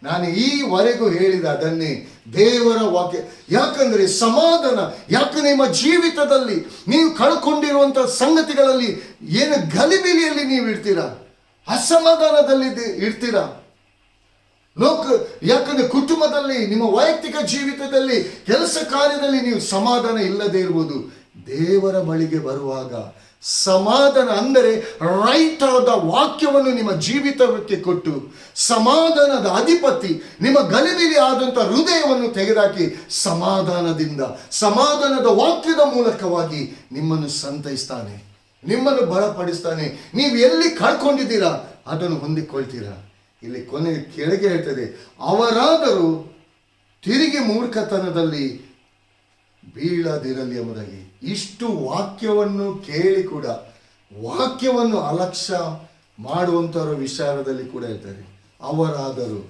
A: ನಾನು ಈವರೆಗೂ ಹೇಳಿದ ಅದನ್ನೇ ದೇವರ ವಾಕ್ಯ. ಯಾಕಂದ್ರೆ ಸಮಾಧಾನ, ಯಾಕೆ ನಿಮ್ಮ ಜೀವಿತದಲ್ಲಿ ನೀವು ಕಳ್ಕೊಂಡಿರುವಂಥ ಸಂಗತಿಗಳಲ್ಲಿ ಏನು ಗಲಿಬಿಲಿಯಲ್ಲಿ ನೀವು ಇರ್ತೀರಾ, ಅಸಮಾಧಾನದಲ್ಲಿ ಇರ್ತೀರಾ. ಯಾಕಂದ್ರೆ ಕುಟುಂಬದಲ್ಲಿ, ನಿಮ್ಮ ವೈಯಕ್ತಿಕ ಜೀವಿತದಲ್ಲಿ, ಕೆಲಸ ಕಾರ್ಯದಲ್ಲಿ ನೀವು ಸಮಾಧಾನ ಇಲ್ಲದೆ ಇರುವುದು. ದೇವರ ಬಳಿಗೆ ಬರುವಾಗ ಸಮಾಧಾನ ಅಂದರೆ ರೈಟ್ ಆದ ವಾಕ್ಯವನ್ನು ನಿಮ್ಮ ಜೀವಿತಕ್ಕೆ ಕೊಟ್ಟು, ಸಮಾಧಾನದ ಅಧಿಪತಿ ನಿಮ್ಮ ಗಲಿಬಿಲಿ ಆದಂಥ ಹೃದಯವನ್ನು ತೆಗೆದಾಕಿ ಸಮಾಧಾನದಿಂದ, ಸಮಾಧಾನದ ವಾಕ್ಯದ ಮೂಲಕವಾಗಿ ನಿಮ್ಮನ್ನು ಸಂತೈಸ್ತಾನೆ, ನಿಮ್ಮನ್ನು ಬಲಪಡಿಸ್ತಾನೆ. ನೀವು ಎಲ್ಲಿ ಕಳ್ಕೊಂಡಿದ್ದೀರಾ ಅದನ್ನು ಹೊಂದಿಕೊಳ್ತೀರಾ. ಇಲ್ಲಿ ಕೆಳಗೆ ಹೇಳ್ತದೆ, ಅವರಾದರೂ ತಿರುಗಿ ಮೂರ್ಖತನದಲ್ಲಿ ಬೀಳದಿರಲಿ ಎಂಬುದಾಗಿ. ಇಷ್ಟು ವಾಕ್ಯವನ್ನು ಕೇಳಿ ಕೂಡ ವಾಕ್ಯವನ್ನು ಅಲಕ್ಷ್ಯ ಮಾಡುವಂಥವರ ವಿಚಾರದಲ್ಲಿ ಕೂಡ ಹೇಳ್ತಾರೆ. ಅವರಾದರೂ,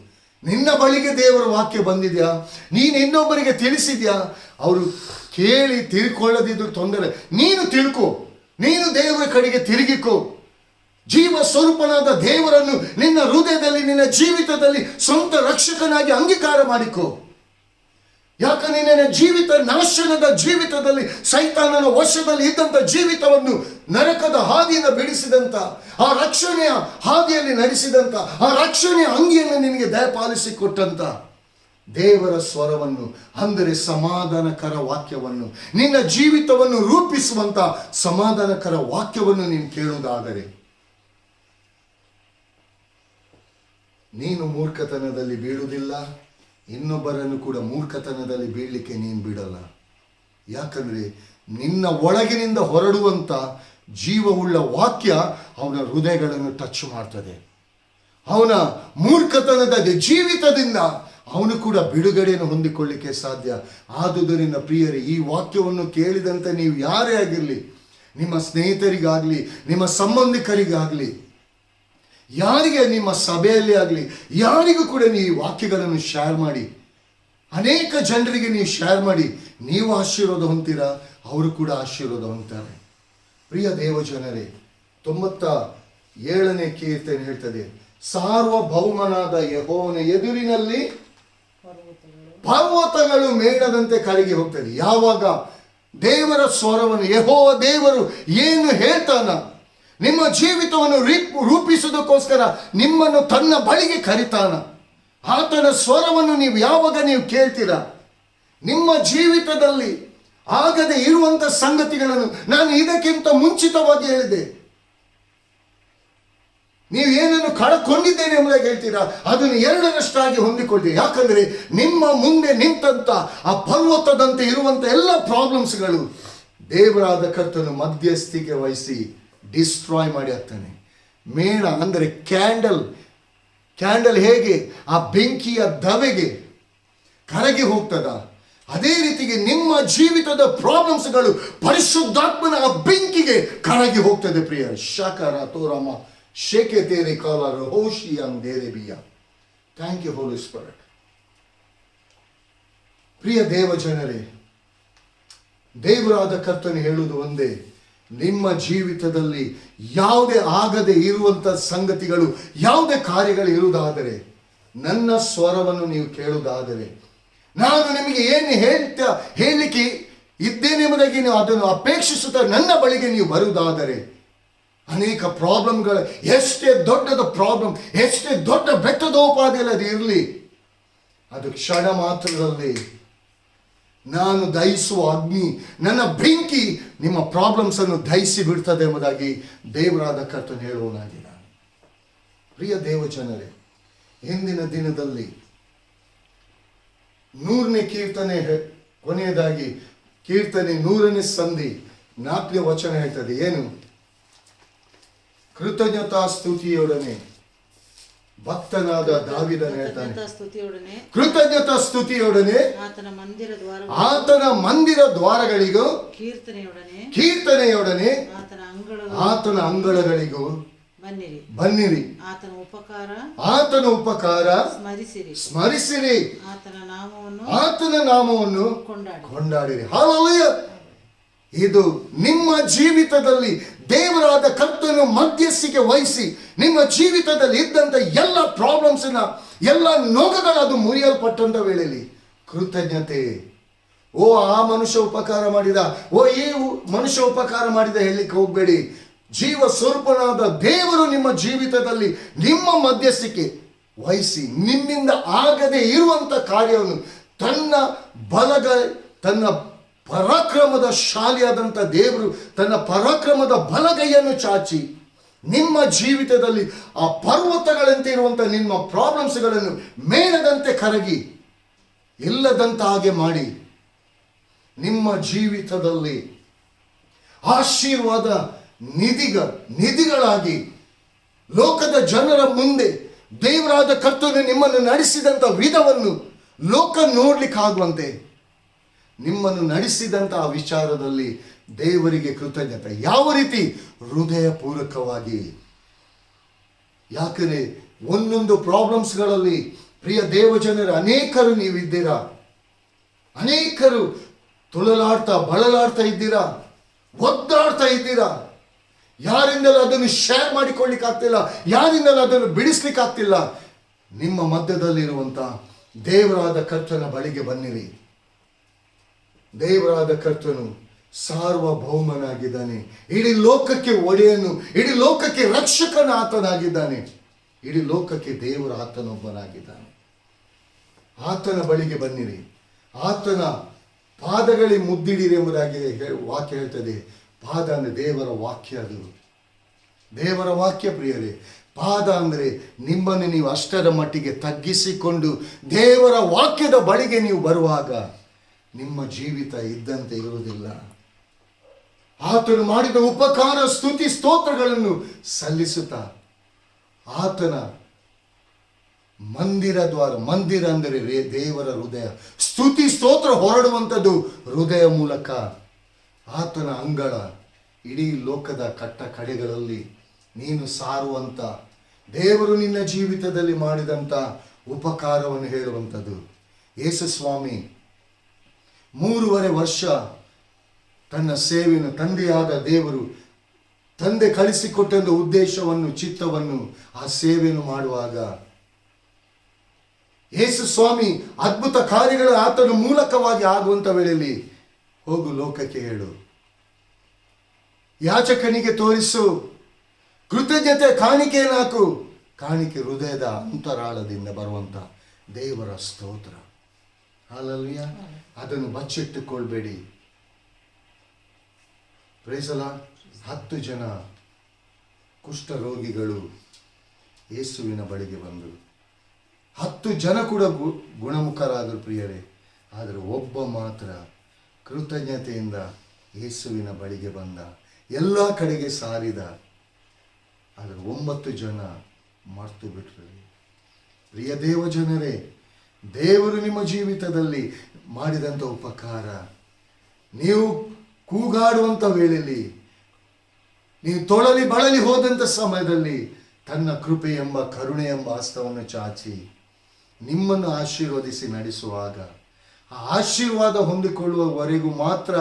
A: ನಿನ್ನ ಬಳಿಗೆ ದೇವರ ವಾಕ್ಯ ಬಂದಿದ್ಯಾ, ನೀನು ಇನ್ನೊಬ್ಬರಿಗೆ ತಿಳಿಸಿದ್ಯಾ? ಅವರು ಕೇಳಿ ತಿಳ್ಕೊಳ್ಳದಿದ್ರು ತೊಂದರೆ. ನೀನು ತಿಳ್ಕೊ, ನೀನು ದೇವರ ಕಡೆಗೆ ತಿರುಗಿಕೋ. ಜೀವ ಸ್ವರೂಪನಾದ ದೇವರನ್ನು ನಿನ್ನ ಹೃದಯದಲ್ಲಿ, ನಿನ್ನ ಜೀವಿತದಲ್ಲಿ ಸ್ವಂತ ರಕ್ಷಕನಾಗಿ ಅಂಗೀಕಾರ ಮಾಡಿಕೋ. ಯಾಕಂದ್ರೆ ನಿನ್ನ ಜೀವಿತ ನಾಶನದ ಜೀವಿತದಲ್ಲಿ, ಸೈತಾನನ ವಶದಲ್ಲಿ ಇದ್ದಂಥ ಜೀವಿತವನ್ನು ನರಕದ ಹಾದಿಯಿಂದ ಬಿಡಿಸಿದಂಥ, ಆ ರಕ್ಷಣೆಯ ಹಾದಿಯಲ್ಲಿ ನಡೆಸಿದಂಥ, ಆ ರಕ್ಷಣೆಯ ಅಂಗಿಯನ್ನು ನಿನಗೆ ದಯಪಾಲಿಸಿಕೊಟ್ಟಂತ ದೇವರ ಸ್ವರವನ್ನು, ಅಂದರೆ ಸಮಾಧಾನಕರ ವಾಕ್ಯವನ್ನು, ನಿನ್ನ ಜೀವಿತವನ್ನು ರೂಪಿಸುವಂತ ಸಮಾಧಾನಕರ ವಾಕ್ಯವನ್ನು ನೀನು ಕೇಳುವುದಾದರೆ ನೀನು ಮೂರ್ಖತನದಲ್ಲಿ ಬೀಳುವುದಿಲ್ಲ, ಇನ್ನೊಬ್ಬರನ್ನು ಕೂಡ ಮೂರ್ಖತನದಲ್ಲಿ ಬೀಳಲಿಕ್ಕೆ ನೀನು ಬಿಡಲ್ಲ. ಯಾಕಂದರೆ ನಿನ್ನ ಒಳಗಿನಿಂದ ಹೊರಡುವಂಥ ಜೀವವುಳ್ಳ ವಾಕ್ಯ ಅವನ ಹೃದಯಗಳನ್ನು ಟಚ್ ಮಾಡ್ತದೆ. ಅವನ ಮೂರ್ಖತನದ ಜೀವಿತದಿಂದ ಅವನು ಕೂಡ ಬಿಡುಗಡೆಯನ್ನು ಹೊಂದಿಕೊಳ್ಳಿಕ್ಕೆ ಸಾಧ್ಯ. ಆದುದರಿಂದ ಪ್ರಿಯರೇ, ಈ ವಾಕ್ಯವನ್ನು ಕೇಳಿದಂತೆ ನೀವು ಯಾರೇ ಆಗಿರಲಿ, ನಿಮ್ಮ ಸ್ನೇಹಿತರಿಗಾಗಲಿ, ನಿಮ್ಮ ಸಂಬಂಧಿಕರಿಗಾಗಲಿ, ಯಾರಿಗೆ ನಿಮ್ಮ ಸಭೆಯಲ್ಲಿ ಆಗಲಿ, ಯಾರಿಗೂ ಕೂಡ ನೀವು ಈ ವಾಕ್ಯಗಳನ್ನು ಶೇರ್ ಮಾಡಿ. ಅನೇಕ ಜನರಿಗೆ ನೀವು ಶೇರ್ ಮಾಡಿ. ನೀವು ಆಶೀರ್ವಾದ ಹೊಂತೀರಾ, ಅವರು ಕೂಡ ಆಶೀರ್ವಾದ ಹೊಂತಾರೆ. ಪ್ರಿಯ ದೇವಜನರೇ, 97ನೇ ಕೀರ್ತನೆ ಹೇಳ್ತದೆ, ಸಾರ್ವಭೌಮನಾದ ಯೆಹೋವನ ಎದುರಿನಲ್ಲಿ ಪರ್ವತಗಳು ಮೇಣದಂತೆ ಕರಗಿ ಹೋಗ್ತದೆ. ಯಾವಾಗ ದೇವರ ಸ್ವರವನ್ನು, ಯೆಹೋವ ದೇವರು ಏನು ಹೇಳ್ತಾನ, ನಿಮ್ಮ ಜೀವಿತವನ್ನು ರೂಪಿಸುವುದಕ್ಕೋಸ್ಕರ ನಿಮ್ಮನ್ನು ತನ್ನ ಬಳಿಗೆ ಕರಿತಾನ. ಆತನ ಸ್ವರವನ್ನು ನೀವು ಯಾವಾಗ ನೀವು ಕೇಳ್ತೀರಾ, ನಿಮ್ಮ ಜೀವಿತದಲ್ಲಿ ಆಗದೆ ಇರುವಂತ ಸಂಗತಿಗಳನ್ನು ನಾನು ಇದಕ್ಕಿಂತ ಮುಂಚಿತವಾಗಿ ಹೇಳಿದೆ. ನೀವು ಏನನ್ನು ಕಳಕೊಂಡಿದ್ದೇನೆ ಎಂಬುದಾಗಿ ಹೇಳ್ತೀರಾ, ಅದನ್ನು 2ರಷ್ಟಾಗಿ ಹೊಂದಿಕೊಳ್ತೀರಿ. ಯಾಕಂದ್ರೆ ನಿಮ್ಮ ಮುಂದೆ ನಿಂತಂತ ಆ ಪರ್ವತದಂತೆ ಇರುವಂತ ಎಲ್ಲ ಪ್ರಾಬ್ಲಮ್ಸ್ಗಳು ದೇವರಾದ ಕರ್ತನು ಮಧ್ಯಸ್ಥಿಕೆ ವಹಿಸಿ ಡಿಸ್ಟ್ರಾಯ್ ಮಾಡಿ ಹಾಕ್ತಾನೆ. ಮೇಣ ಅಂದರೆ ಕ್ಯಾಂಡಲ್ ಹೇಗೆ ಆ ಬೆಂಕಿಯ ದವೆಗೆ ಕರಗಿ ಹೋಗ್ತದ, ಅದೇ ರೀತಿಗೆ ನಿಮ್ಮ ಜೀವಿತದ ಪ್ರಾಬ್ಲಮ್ಸ್ಗಳು ಪರಿಶುದ್ಧಾತ್ಮನ ಆ ಬೆಂಕಿಗೆ ಕರಗಿ ಹೋಗ್ತದೆ. ಪ್ರಿಯ ಶಕರ ತೋರಮ ಶೇಕೆ ತೇರೆ ಕಾಲರ ಹೋಶಿಯಂ ದೇರೆಬಿಯ. Thank you Holy Spirit. ಪ್ರಿಯ ದೇವಜನರೇ, ದೇವರಾದ ಕರ್ತನು ಹೇಳುವುದು ಒಂದೇ, ನಿಮ್ಮ ಜೀವಿತದಲ್ಲಿ ಯಾವುದೇ ಆಗದೆ ಇರುವಂತ ಸಂಗತಿಗಳು, ಯಾವುದೇ ಕಾರ್ಯಗಳು ಇರುವುದಾದರೆ, ನನ್ನ ಸ್ವರವನ್ನು ನೀವು ಕೇಳುವುದಾದರೆ, ನಾನು ನಿಮಗೆ ಏನು ಹೇಳಲಿಕ್ಕೆ ಇದ್ದೇನೆ ಎಂಬುದಾಗಿ ನೀವು ಅದನ್ನು ಅಪೇಕ್ಷಿಸುತ್ತಾ ನನ್ನ ಬಳಿಗೆ ನೀವು ಬರುವುದಾದರೆ, ಅನೇಕ ಪ್ರಾಬ್ಲಮ್ಗಳು, ಎಷ್ಟೇ ದೊಡ್ಡದ ಪ್ರಾಬ್ಲಮ್, ಎಷ್ಟೇ ದೊಡ್ಡ ಬೆಟ್ಟದೋಪಾದಿಯಲ್ಲಿ ಅದು ಇರಲಿ, ಅದು ಕ್ಷಣ ಮಾತ್ರದಲ್ಲಿ ನಾನು ದಹಿಸುವ ಅಗ್ನಿ, ನನ್ನ ಬೆಂಕಿ ನಿಮ್ಮ ಪ್ರಾಬ್ಲಮ್ಸ್ ಅನ್ನು ದಹಿಸಿ ಬಿಡ್ತದೆ ಎಂಬುದಾಗಿ ದೇವರಾದ ಕರ್ತನು ಹೇಳುವನಾಗಿದ್ದಾನೆ. ಪ್ರಿಯ ದೇವಜನರೇ, ಹಿಂದಿನ ದಿನದಲ್ಲಿ 100ನೇ ಕೀರ್ತನೆ ಕೊನೆಯದಾಗಿ ಕೀರ್ತನೆ 100ನೇ ಸಂಧಿ 4ನೇ ವಚನ ಹೇಳ್ತದೆ. ಏನು? ಕೃತಜ್ಞತಾ ಸ್ತುತಿಯೊಡನೆ ಭಕ್ತನಾದ ದಾವೀದನು ಹೇಳ್ತಾನೆ, ಕೃತಜ್ಞತಾ ಸ್ತುತಿಯೊಡನೆ ಆತನ ಮಂದಿರ ದ್ವಾರಗಳಿಗೂ ಕೀರ್ತನೆಯೊಡನೆ ಆತನ ಅಂಗಳಗಳಿಗೂ ಬನ್ನಿರಿ. ಆತನ ಉಪಕಾರ ಸ್ಮರಿಸಿರಿ. ಆತನ ನಾಮವನ್ನು ಕೊಂಡಾಡಿರಿ. ಹಲ್ಲೆಲೂಯಾ. ಇದು ನಿಮ್ಮ ಜೀವಿತದಲ್ಲಿ ದೇವರಾದ ಕರ್ತನು ಮಧ್ಯಸ್ಥಿಕೆ ವಹಿಸಿ ನಿಮ್ಮ ಜೀವಿತದಲ್ಲಿ ಇದ್ದಂಥ ಎಲ್ಲ ಪ್ರಾಬ್ಲಮ್ಸ್ನ, ಎಲ್ಲ ನೋಗಗಳು ಅದು ಮುರಿಯಲ್ಪಟ್ಟಂತ ವೇಳೆಯಲ್ಲಿ ಕೃತಜ್ಞತೆ. ಓ ಆ ಮನುಷ್ಯ ಉಪಕಾರ ಮಾಡಿದ, ಓ ಈ ಮನುಷ್ಯ ಉಪಕಾರ ಮಾಡಿದ ಹೇಳಲಿಕ್ಕೆ ಹೋಗಬೇಡಿ. ಜೀವ ಸ್ವರೂಪನಾದ ದೇವರು ನಿಮ್ಮ ಜೀವಿತದಲ್ಲಿ ನಿಮ್ಮ ಮಧ್ಯಸ್ಥಿಕೆ ವಹಿಸಿ ನಿಮ್ಮಿಂದ ಆಗದೆ ಇರುವಂತ ಕಾರ್ಯವನ್ನು ತನ್ನ ಪರಾಕ್ರಮದ ಶಾಲಿಯಾದಂಥ ದೇವರು ತನ್ನ ಪರಾಕ್ರಮದ ಬಲಗೈಯನ್ನು ಚಾಚಿ ನಿಮ್ಮ ಜೀವಿತದಲ್ಲಿ ಆ ಪರ್ವತಗಳಂತೆ ಇರುವಂಥ ನಿಮ್ಮ ಪ್ರಾಬ್ಲಮ್ಸ್ಗಳನ್ನು ಮೇಣದಂತೆ ಕರಗಿ ಇಲ್ಲದಂತ ಹಾಗೆ ಮಾಡಿ ನಿಮ್ಮ ಜೀವಿತದಲ್ಲಿ ಆಶೀರ್ವಾದ ನಿಧಿಗಳಾಗಿ ಲೋಕದ ಜನರ ಮುಂದೆ ದೇವರಾದ ಕರ್ತನು ನಿಮ್ಮನ್ನು ನಡೆಸಿದಂಥ ವಿಧವನ್ನು ಲೋಕ ನೋಡ್ಲಿಕ್ಕಾಗುವಂತೆ ನಿಮ್ಮನ್ನು ನಡೆಸಿದಂಥ ಆ ವಿಚಾರದಲ್ಲಿ ದೇವರಿಗೆ ಕೃತಜ್ಞತೆ. ಯಾವ ರೀತಿ? ಹೃದಯಪೂರ್ವಕವಾಗಿ. ಯಾಕಂದರೆ ಒಂದೊಂದು ಪ್ರಾಬ್ಲಮ್ಸ್ಗಳಲ್ಲಿ ಪ್ರಿಯ ದೇವಜನರು ಅನೇಕರು ನೀವಿದ್ದೀರಾ, ಅನೇಕರು ತುಳಲಾಡ್ತಾ ಬಳಲಾಡ್ತಾ ಇದ್ದೀರಾ, ಒದ್ದಾಡ್ತಾ ಇದ್ದೀರಾ. ಯಾರಿಂದಲೂ ಅದನ್ನು ಶೇರ್ ಮಾಡಿಕೊಳ್ಳಿಕ್ಕಾಗ್ತಿಲ್ಲ, ಯಾರಿಂದಲೂ ಅದನ್ನು ಬಿಡಿಸ್ಲಿಕ್ಕಾಗ್ತಿಲ್ಲ. ನಿಮ್ಮ ಮಧ್ಯದಲ್ಲಿರುವಂಥ ದೇವರಾದ ಕರ್ತನ ಬಳಿಗೆ ಬನ್ನಿರಿ. ದೇವರಾದ ಕರ್ತನು ಸಾರ್ವಭೌಮನಾಗಿದ್ದಾನೆ. ಇಡೀ ಲೋಕಕ್ಕೆ ಒಡೆಯನು, ಇಡೀ ಲೋಕಕ್ಕೆ ರಕ್ಷಕನ ಆತನಾಗಿದ್ದಾನೆ. ಇಡೀ ಲೋಕಕ್ಕೆ ದೇವರ ಆತನೊಬ್ಬನಾಗಿದ್ದಾನೆ. ಆತನ ಬಳಿಗೆ ಬನ್ನಿರಿ, ಆತನ ಪಾದಗಳಿಗೆ ಮುದ್ದಿಡಿರಿ ಎಂಬುದಾಗಿ ವಾಕ್ಯ ಹೇಳ್ತದೆ. ಪಾದ ಅಂದರೆ ದೇವರ ವಾಕ್ಯ, ಅದು ದೇವರ ವಾಕ್ಯ. ಪ್ರಿಯರೇ, ಪಾದ ಅಂದರೆ ನಿಮ್ಮನ್ನು ನೀವು ಅಷ್ಟರ ಮಟ್ಟಿಗೆ ತಗ್ಗಿಸಿಕೊಂಡು ದೇವರ ವಾಕ್ಯದ ಬಳಿಗೆ ನೀವು ಬರುವಾಗ ನಿಮ್ಮ ಜೀವಿತ ಇದ್ದಂತೆ ಇರುವುದಿಲ್ಲ. ಆತನು ಮಾಡಿದ ಉಪಕಾರ ಸ್ತುತಿ ಸ್ತೋತ್ರಗಳನ್ನು ಸಲ್ಲಿಸುತ್ತಾ ಆತನ ಮಂದಿರ ಅಂದರೆ ದೇವರ ಹೃದಯ, ಸ್ತುತಿ ಸ್ತೋತ್ರ ಹೊರಡುವಂಥದ್ದು ಹೃದಯ ಮೂಲಕ. ಆತನ ಅಂಗಳ ಇಡೀ ಲೋಕದ ಕಟ್ಟ ಕಡೆಗಳಲ್ಲಿ ನೀನು ಸಾರುವಂತ ದೇವರು ನಿನ್ನ ಜೀವಿತದಲ್ಲಿ ಮಾಡಿದಂಥ ಉಪಕಾರವನ್ನು ಹೇಳುವಂಥದ್ದು. ಯೇಸು ಸ್ವಾಮಿ 3.5 ವರ್ಷ ತನ್ನ ಸೇವೆಯನ್ನು ತಂದೆಯಾದ ದೇವರು ತಂದೆ ಕಳಿಸಿಕೊಟ್ಟಂತ ಉದ್ದೇಶವನ್ನು ಚಿತ್ತವನ್ನು ಆ ಸೇವೆಯನ್ನು ಮಾಡುವಾಗ ಯೇಸು ಸ್ವಾಮಿ ಅದ್ಭುತ ಕಾರ್ಯಗಳು ಆತನ ಮೂಲಕವಾಗಿ ಆಗುವಂತ ವೇಳೆಯಲ್ಲಿ ಹೋಗು ಲೋಕಕ್ಕೆ ಹೇಳು, ಯಾಚಕನಿಗೆ ತೋರಿಸು, ಕೃತಜ್ಞತೆ ಕಾಣಿಕೆಯನ್ನು ಹಾಕು. ಕಾಣಿಕೆ ಹೃದಯದ ಅಂತರಾಳದಿಂದ ಬರುವಂತ ದೇವರ ಸ್ತೋತ್ರ. ಹಾಲೆಲೂಯಾ. ಅದನ್ನು ಬಚ್ಚಿಟ್ಟುಕೊಳ್ಬೇಡಿ. ಪ್ರೈಸಲ 10 ಜನ ಕುಷ್ಠರೋಗಿಗಳು ಯೇಸುವಿನ ಬಳಿಗೆ ಬಂದರು. 10 ಜನ ಕೂಡ ಗುಣಮುಖರಾದರು ಪ್ರಿಯರೇ. ಆದರೆ ಒಬ್ಬ ಮಾತ್ರ ಕೃತಜ್ಞತೆಯಿಂದ ಯೇಸುವಿನ ಬಳಿಗೆ ಬಂದ, ಎಲ್ಲ ಕಡೆಗೆ ಸಾರಿದ. ಆದರೆ 9 ಜನ ಮರ್ತು ಬಿಟ್ಟರು. ಪ್ರಿಯ ದೇವ ಜನರೇ, ದೇವರು ನಿಮ್ಮ ಜೀವಿತದಲ್ಲಿ ಮಾಡಿದಂಥ ಉಪಕಾರ, ನೀವು ಕೂಗಾಡುವಂಥ ವೇಳೆಯಲ್ಲಿ, ನೀವು ತೊಳಲಿ ಬಳಲಿ ಹೋದಂಥ ಸಮಯದಲ್ಲಿ ತನ್ನ ಕೃಪೆ ಎಂಬ ಕರುಣೆ ಎಂಬ ಹಸ್ತವನ್ನು ಚಾಚಿ ನಿಮ್ಮನ್ನು ಆಶೀರ್ವದಿಸಿ ನಡೆಸುವಾಗ, ಆ ಆಶೀರ್ವಾದ ಹೊಂದಿಕೊಳ್ಳುವವರೆಗೂ ಮಾತ್ರ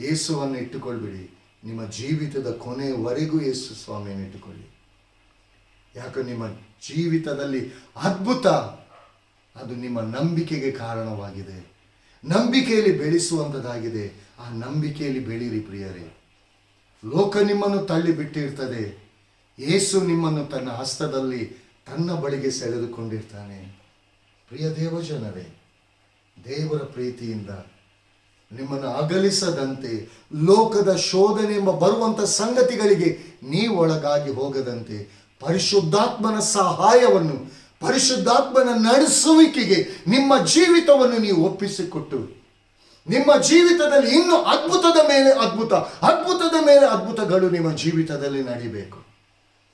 A: ಯೇಸುವನ್ನು ಇಟ್ಟುಕೊಳ್ಬಿಡಿ. ನಿಮ್ಮ ಜೀವಿತದ ಕೊನೆಯವರೆಗೂ ಯೇಸು ಸ್ವಾಮಿಯನ್ನು ಇಟ್ಟುಕೊಳ್ಳಿ. ಯಾಕೆ ನಿಮ್ಮ ಜೀವಿತದಲ್ಲಿ ಅದ್ಭುತ ಅದು ನಿಮ್ಮ ನಂಬಿಕೆಗೆ ಕಾರಣವಾಗಿದೆ, ನಂಬಿಕೆಯಲ್ಲಿ ಬೆಳೆಸುವಂಥದ್ದಾಗಿದೆ. ಆ ನಂಬಿಕೆಯಲ್ಲಿ ಬೆಳೀರಿ ಪ್ರಿಯರೇ. ಲೋಕ ನಿಮ್ಮನ್ನು ತಳ್ಳಿ ಬಿಟ್ಟಿರ್ತದೆ, ಯೇಸು ನಿಮ್ಮನ್ನು ತನ್ನ ಹಸ್ತದಲ್ಲಿ ತನ್ನ ಬಳಿಗೆ ಸೆಳೆದುಕೊಂಡಿರ್ತಾನೆ. ಪ್ರಿಯ ದೇವಜನರೇ, ದೇವರ ಪ್ರೀತಿಯಿಂದ ನಿಮ್ಮನ್ನು ಅಗಲಿಸದಂತೆ, ಲೋಕದ ಶೋಧನೆ ಎಂಬ ಬರುವಂಥ ಸಂಗತಿಗಳಿಗೆ ನೀವು ಒಳಗಾಗಿ ಹೋಗದಂತೆ, ಪರಿಶುದ್ಧಾತ್ಮನ ಸಹಾಯವನ್ನು, ಪರಿಶುದ್ಧಾತ್ಮನ ನಡೆಸುವಿಕೆಗೆ ನಿಮ್ಮ ಜೀವಿತವನ್ನು ನೀವು ಒಪ್ಪಿಸಿಕೊಟ್ಟು, ನಿಮ್ಮ ಜೀವಿತದಲ್ಲಿ ಇನ್ನು ಅದ್ಭುತದ ಮೇಲೆ ಅದ್ಭುತ, ಅದ್ಭುತದ ಮೇಲೆ ಅದ್ಭುತಗಳು ನಿಮ್ಮ ಜೀವಿತದಲ್ಲಿ ನಡಿಬೇಕು.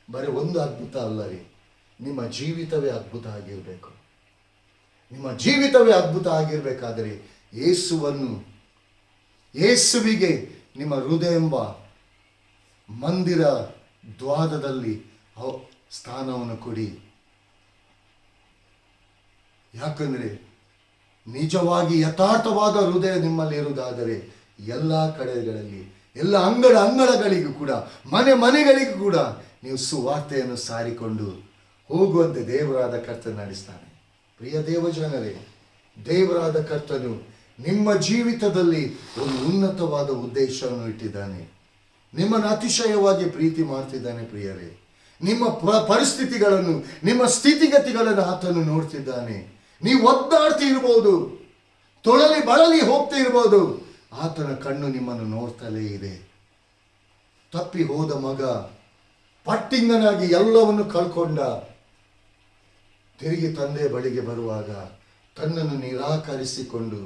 A: ಬರೀ ಒಂದು ಅದ್ಭುತ ಅಲ್ಲ ರೀ, ನಿಮ್ಮ ಜೀವಿತವೇ ಅದ್ಭುತ ಆಗಿರಬೇಕು. ನಿಮ್ಮ ಜೀವಿತವೇ ಅದ್ಭುತ ಆಗಿರಬೇಕಾದರೆ ಯೇಸುವಿಗೆ ನಿಮ್ಮ ಹೃದಯ ಎಂಬ ಮಂದಿರ ದ್ವಾರದಲ್ಲಿ ಸ್ಥಾನವನ್ನು ಕೊಡಿ. ಯಾಕಂದರೆ ನಿಜವಾಗಿ ಯಥಾರ್ಥವಾದ ಹೃದಯ ನಿಮ್ಮಲ್ಲಿ ಇರುವುದಾದರೆ ಎಲ್ಲ ಕಡೆಗಳಲ್ಲಿ, ಎಲ್ಲ ಅಂಗಳಗಳಿಗೂ ಕೂಡ, ಮನೆಗಳಿಗೂ ಕೂಡ ನೀವು ಸುವಾರ್ತೆಯನ್ನು ಸಾರಿಕೊಂಡು ಹೋಗುವಂತೆ ದೇವರಾದ ಕರ್ತನು ನಡೆಸ್ತಾನೆ. ಪ್ರಿಯ ದೇವಜನರೇ, ದೇವರಾದ ಕರ್ತನು ನಿಮ್ಮ ಜೀವಿತದಲ್ಲಿ ಒಂದು ಉನ್ನತವಾದ ಉದ್ದೇಶವನ್ನು ಇಟ್ಟಿದ್ದಾನೆ. ನಿಮ್ಮನ್ನು ಅತಿಶಯವಾಗಿ ಪ್ರೀತಿ ಮಾಡ್ತಿದ್ದಾನೆ ಪ್ರಿಯರೇ. ನಿಮ್ಮ ಪರಿಸ್ಥಿತಿಗಳನ್ನು, ನಿಮ್ಮ ಸ್ಥಿತಿಗತಿಗಳನ್ನು ಆತನು ನೋಡ್ತಿದ್ದಾನೆ. ನೀವು ಒದ್ದಾಡ್ತಿ ಇರ್ಬೋದು, ತೊಳಲಿ ಬಳಲಿ ಹೋಗ್ತಾ ಇರ್ಬೋದು, ಆತನ ಕಣ್ಣು ನಿಮ್ಮನ್ನು ನೋಡ್ತಲೇ ಇದೆ. ತಪ್ಪಿ ಹೋದ ಮಗ ಪಟ್ಟಿಂಗನಾಗಿ ಎಲ್ಲವನ್ನು ಕಳ್ಕೊಂಡ, ತಿರುಗಿ ತಂದೆ ಬಳಿಗೆ ಬರುವಾಗ ತನ್ನನ್ನು ನಿರಾಕರಿಸಿಕೊಂಡು,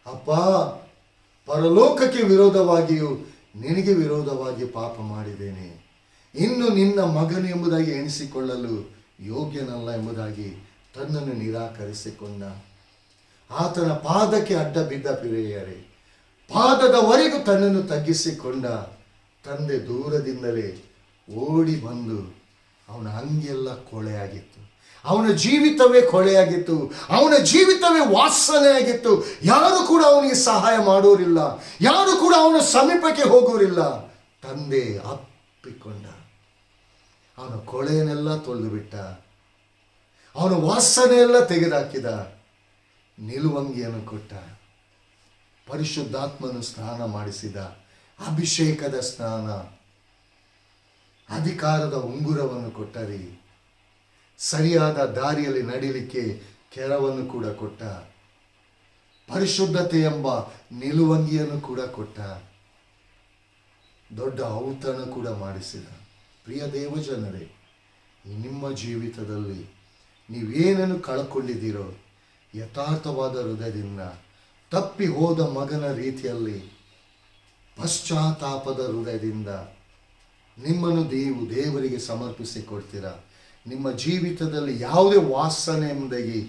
A: ಅಪ್ಪ, ಪರಲೋಕಕ್ಕೆ ವಿರೋಧವಾಗಿಯೂ ನಿನಗೆ ವಿರೋಧವಾಗಿ ಪಾಪ ಮಾಡಿದ್ದೇನೆ, ಇನ್ನು ನಿನ್ನ ಮಗನು ಎಂಬುದಾಗಿ ಎಣಿಸಿಕೊಳ್ಳಲು ಯೋಗ್ಯನಲ್ಲ ಎಂಬುದಾಗಿ ತನ್ನನ್ನು ನಿರಾಕರಿಸಿಕೊಂಡ. ಆತನ ಪಾದಕ್ಕೆ ಅಡ್ಡ ಬಿದ್ದ ಪ್ರಿಯರೇ, ಪಾದದವರೆಗೂ ತನ್ನನ್ನು ತಗ್ಗಿಸಿಕೊಂಡ. ತಂದೆ ದೂರದಿಂದಲೇ ಓಡಿ ಬಂದು ಅವನ ಅಂಗಿಯೆಲ್ಲ ಕೊಳೆಯಾಗಿತ್ತು, ಅವನ ಜೀವಿತವೇ ಕೊಳೆಯಾಗಿತ್ತು, ಅವನ ಜೀವಿತವೇ ವಾಸನೆಯಾಗಿತ್ತು. ಯಾರು ಕೂಡ ಅವನಿಗೆ ಸಹಾಯ ಮಾಡೋರಿಲ್ಲ, ಯಾರು ಕೂಡ ಅವನ ಸಮೀಪಕ್ಕೆ ಹೋಗೋರಿಲ್ಲ. ತಂದೆ ಅಪ್ಪಿಕೊಂಡ, ಅವನ ಕೊಳೆಯನ್ನೆಲ್ಲ ತೊಳೆದು ಬಿಟ್ಟ, ಅವನ ವಾಸನೆಯೆಲ್ಲ ತೆಗೆದುಹಾಕಿದ, ನಿಲುವಂಗಿಯನ್ನು ಕೊಟ್ಟ, ಪರಿಶುದ್ಧಾತ್ಮನು ಸ್ನಾನ ಮಾಡಿಸಿದ, ಅಭಿಷೇಕದ ಸ್ನಾನ, ಅಧಿಕಾರದ ಉಂಗುರವನ್ನು ಕೊಟ್ಟರಿ, ಸರಿಯಾದ ದಾರಿಯಲ್ಲಿ ನಡಿಲಿಕ್ಕೆ ಕೆರವನ್ನು ಕೂಡ ಕೊಟ್ಟ, ಪರಿಶುದ್ಧತೆ ಎಂಬ ನಿಲುವಂಗಿಯನ್ನು ಕೂಡ ಕೊಟ್ಟ, ದೊಡ್ಡ ಔತಣ ಕೂಡ ಮಾಡಿಸಿದ. ಪ್ರಿಯ ದೇವಜನರೇ, ನಿಮ್ಮ ಜೀವಿತದಲ್ಲಿ ನೀವೇನನ್ನು ಕಳ್ಕೊಂಡಿದ್ದೀರೋ, ಯಥಾರ್ಥವಾದ ಹೃದಯದಿಂದ ತಪ್ಪಿ ಹೋದ ಮಗನ ರೀತಿಯಲ್ಲಿ ಪಶ್ಚಾತ್ತಾಪದ ಹೃದಯದಿಂದ ನಿಮ್ಮನ್ನು ದೇವರಿಗೆ ಸಮರ್ಪಿಸಿ ಕೊಡ್ತೀರಾ. ನಿಮ್ಮ ಜೀವಿತದಲ್ಲಿ ಯಾವುದೇ ವಾಸನೆ ಎಂಬುದಾಗಿ,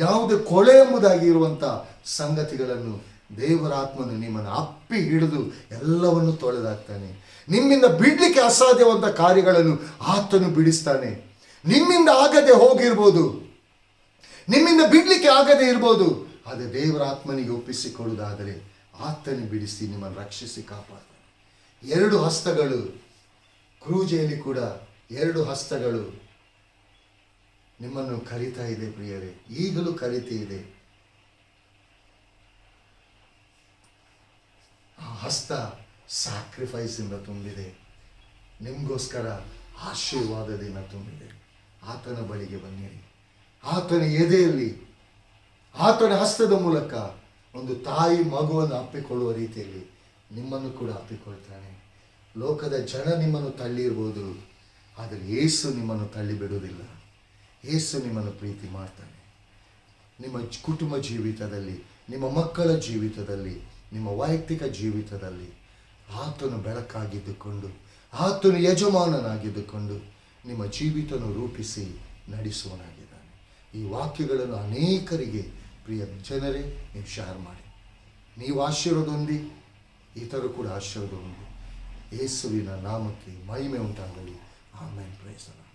A: ಯಾವುದೇ ಕೊಳೆ ಎಂಬುದಾಗಿ ಇರುವಂಥ ಸಂಗತಿಗಳನ್ನು ದೇವರಾತ್ಮನು ನಿಮ್ಮನ್ನು ಅಪ್ಪಿ ಹಿಡಿದು ಎಲ್ಲವನ್ನು ತೊಳೆದಾಕ್ತಾನೆ. ನಿಮ್ಮಿಂದ ಬಿಡಲಿಕ್ಕೆ ಅಸಾಧ್ಯವಂತ ಕಾರ್ಯಗಳನ್ನು ಆತನು ಬಿಡಿಸ್ತಾನೆ. ನಿಮ್ಮಿಂದ ಆಗದೆ ಹೋಗಿರ್ಬೋದು, ನಿಮ್ಮಿಂದ ಬಿಡಲಿಕ್ಕೆ ಆಗದೆ ಇರ್ಬೋದು, ಆದರೆ ದೇವರಾತ್ಮನಿಗೆ ಒಪ್ಪಿಸಿಕೊಡುವುದಾದರೆ ಆತನು ಬಿಡಿಸಿ ನಿಮ್ಮನ್ನು ರಕ್ಷಿಸಿ ಕಾಪಾಡ್ತಾನೆ. 2 ಹಸ್ತಗಳು, ಕ್ರೂಜೆಯಲ್ಲಿ ಕೂಡ 2 ಹಸ್ತಗಳು ನಿಮ್ಮನ್ನು ಕರೀತಾ ಇದೆ ಪ್ರಿಯರೇ, ಈಗಲೂ ಕರೀತಾ ಇದೆ. ಆ ಹಸ್ತ ಸ್ಯಾಕ್ರಿಫೈಸ್ ಇಂದ ತುಂಬಿದೆ, ನಿಮಗೋಸ್ಕರ ಆಶೀರ್ವಾದದಿಂದ ತುಂಬಿದೆ. ಆತನ ಬಳಿಗೆ ಬನ್ನಿರಿ. ಆತನ ಎದೆಯಲ್ಲಿ, ಆತನ ಹಸ್ತದ ಮೂಲಕ ಒಂದು ತಾಯಿ ಮಗುವನ್ನು ಅಪ್ಪಿಕೊಳ್ಳುವ ರೀತಿಯಲ್ಲಿ ನಿಮ್ಮನ್ನು ಕೂಡ ಅಪ್ಪಿಕೊಳ್ತಾನೆ. ಲೋಕದ ಜನ ನಿಮ್ಮನ್ನು ತಳ್ಳಿರ್ಬೋದು, ಆದರೆ ಯೇಸು ನಿಮ್ಮನ್ನು ತಳ್ಳಿ ಬಿಡುವುದಿಲ್ಲ. ಯೇಸು ನಿಮ್ಮನ್ನು ಪ್ರೀತಿ ಮಾಡ್ತಾನೆ. ನಿಮ್ಮ ಕುಟುಂಬ ಜೀವಿತದಲ್ಲಿ, ನಿಮ್ಮ ಮಕ್ಕಳ ಜೀವಿತದಲ್ಲಿ, ನಿಮ್ಮ ವೈಯಕ್ತಿಕ ಜೀವಿತದಲ್ಲಿ ಆತನು ಬೆಳಕಾಗಿದ್ದುಕೊಂಡು, ಆತನು ಯಜಮಾನನಾಗಿದ್ದುಕೊಂಡು ನಿಮ್ಮ ಜೀವಿತವನ್ನು ರೂಪಿಸಿ ನಡೆಸುವನಾಗಿದ್ದಾನೆ. ಈ ವಾಕ್ಯಗಳನ್ನು ಅನೇಕರಿಗೆ ಪ್ರಿಯ ಜನರೇ ನೀವು ಶೇರ್ ಮಾಡಿ. ನೀವು ಆಶೀರ್ವಾದ ಹೊಂದಿ, ಇತರರು ಕೂಡ ಆಶೀರ್ವಾದ ಹೊಂದಿ. ಯೇಸುವಿನ ನಾಮಕ್ಕೆ ಮಹಿಮೆ ಉಂಟಾಗಲಿ. ಆಮೆನ್. Praise the lord.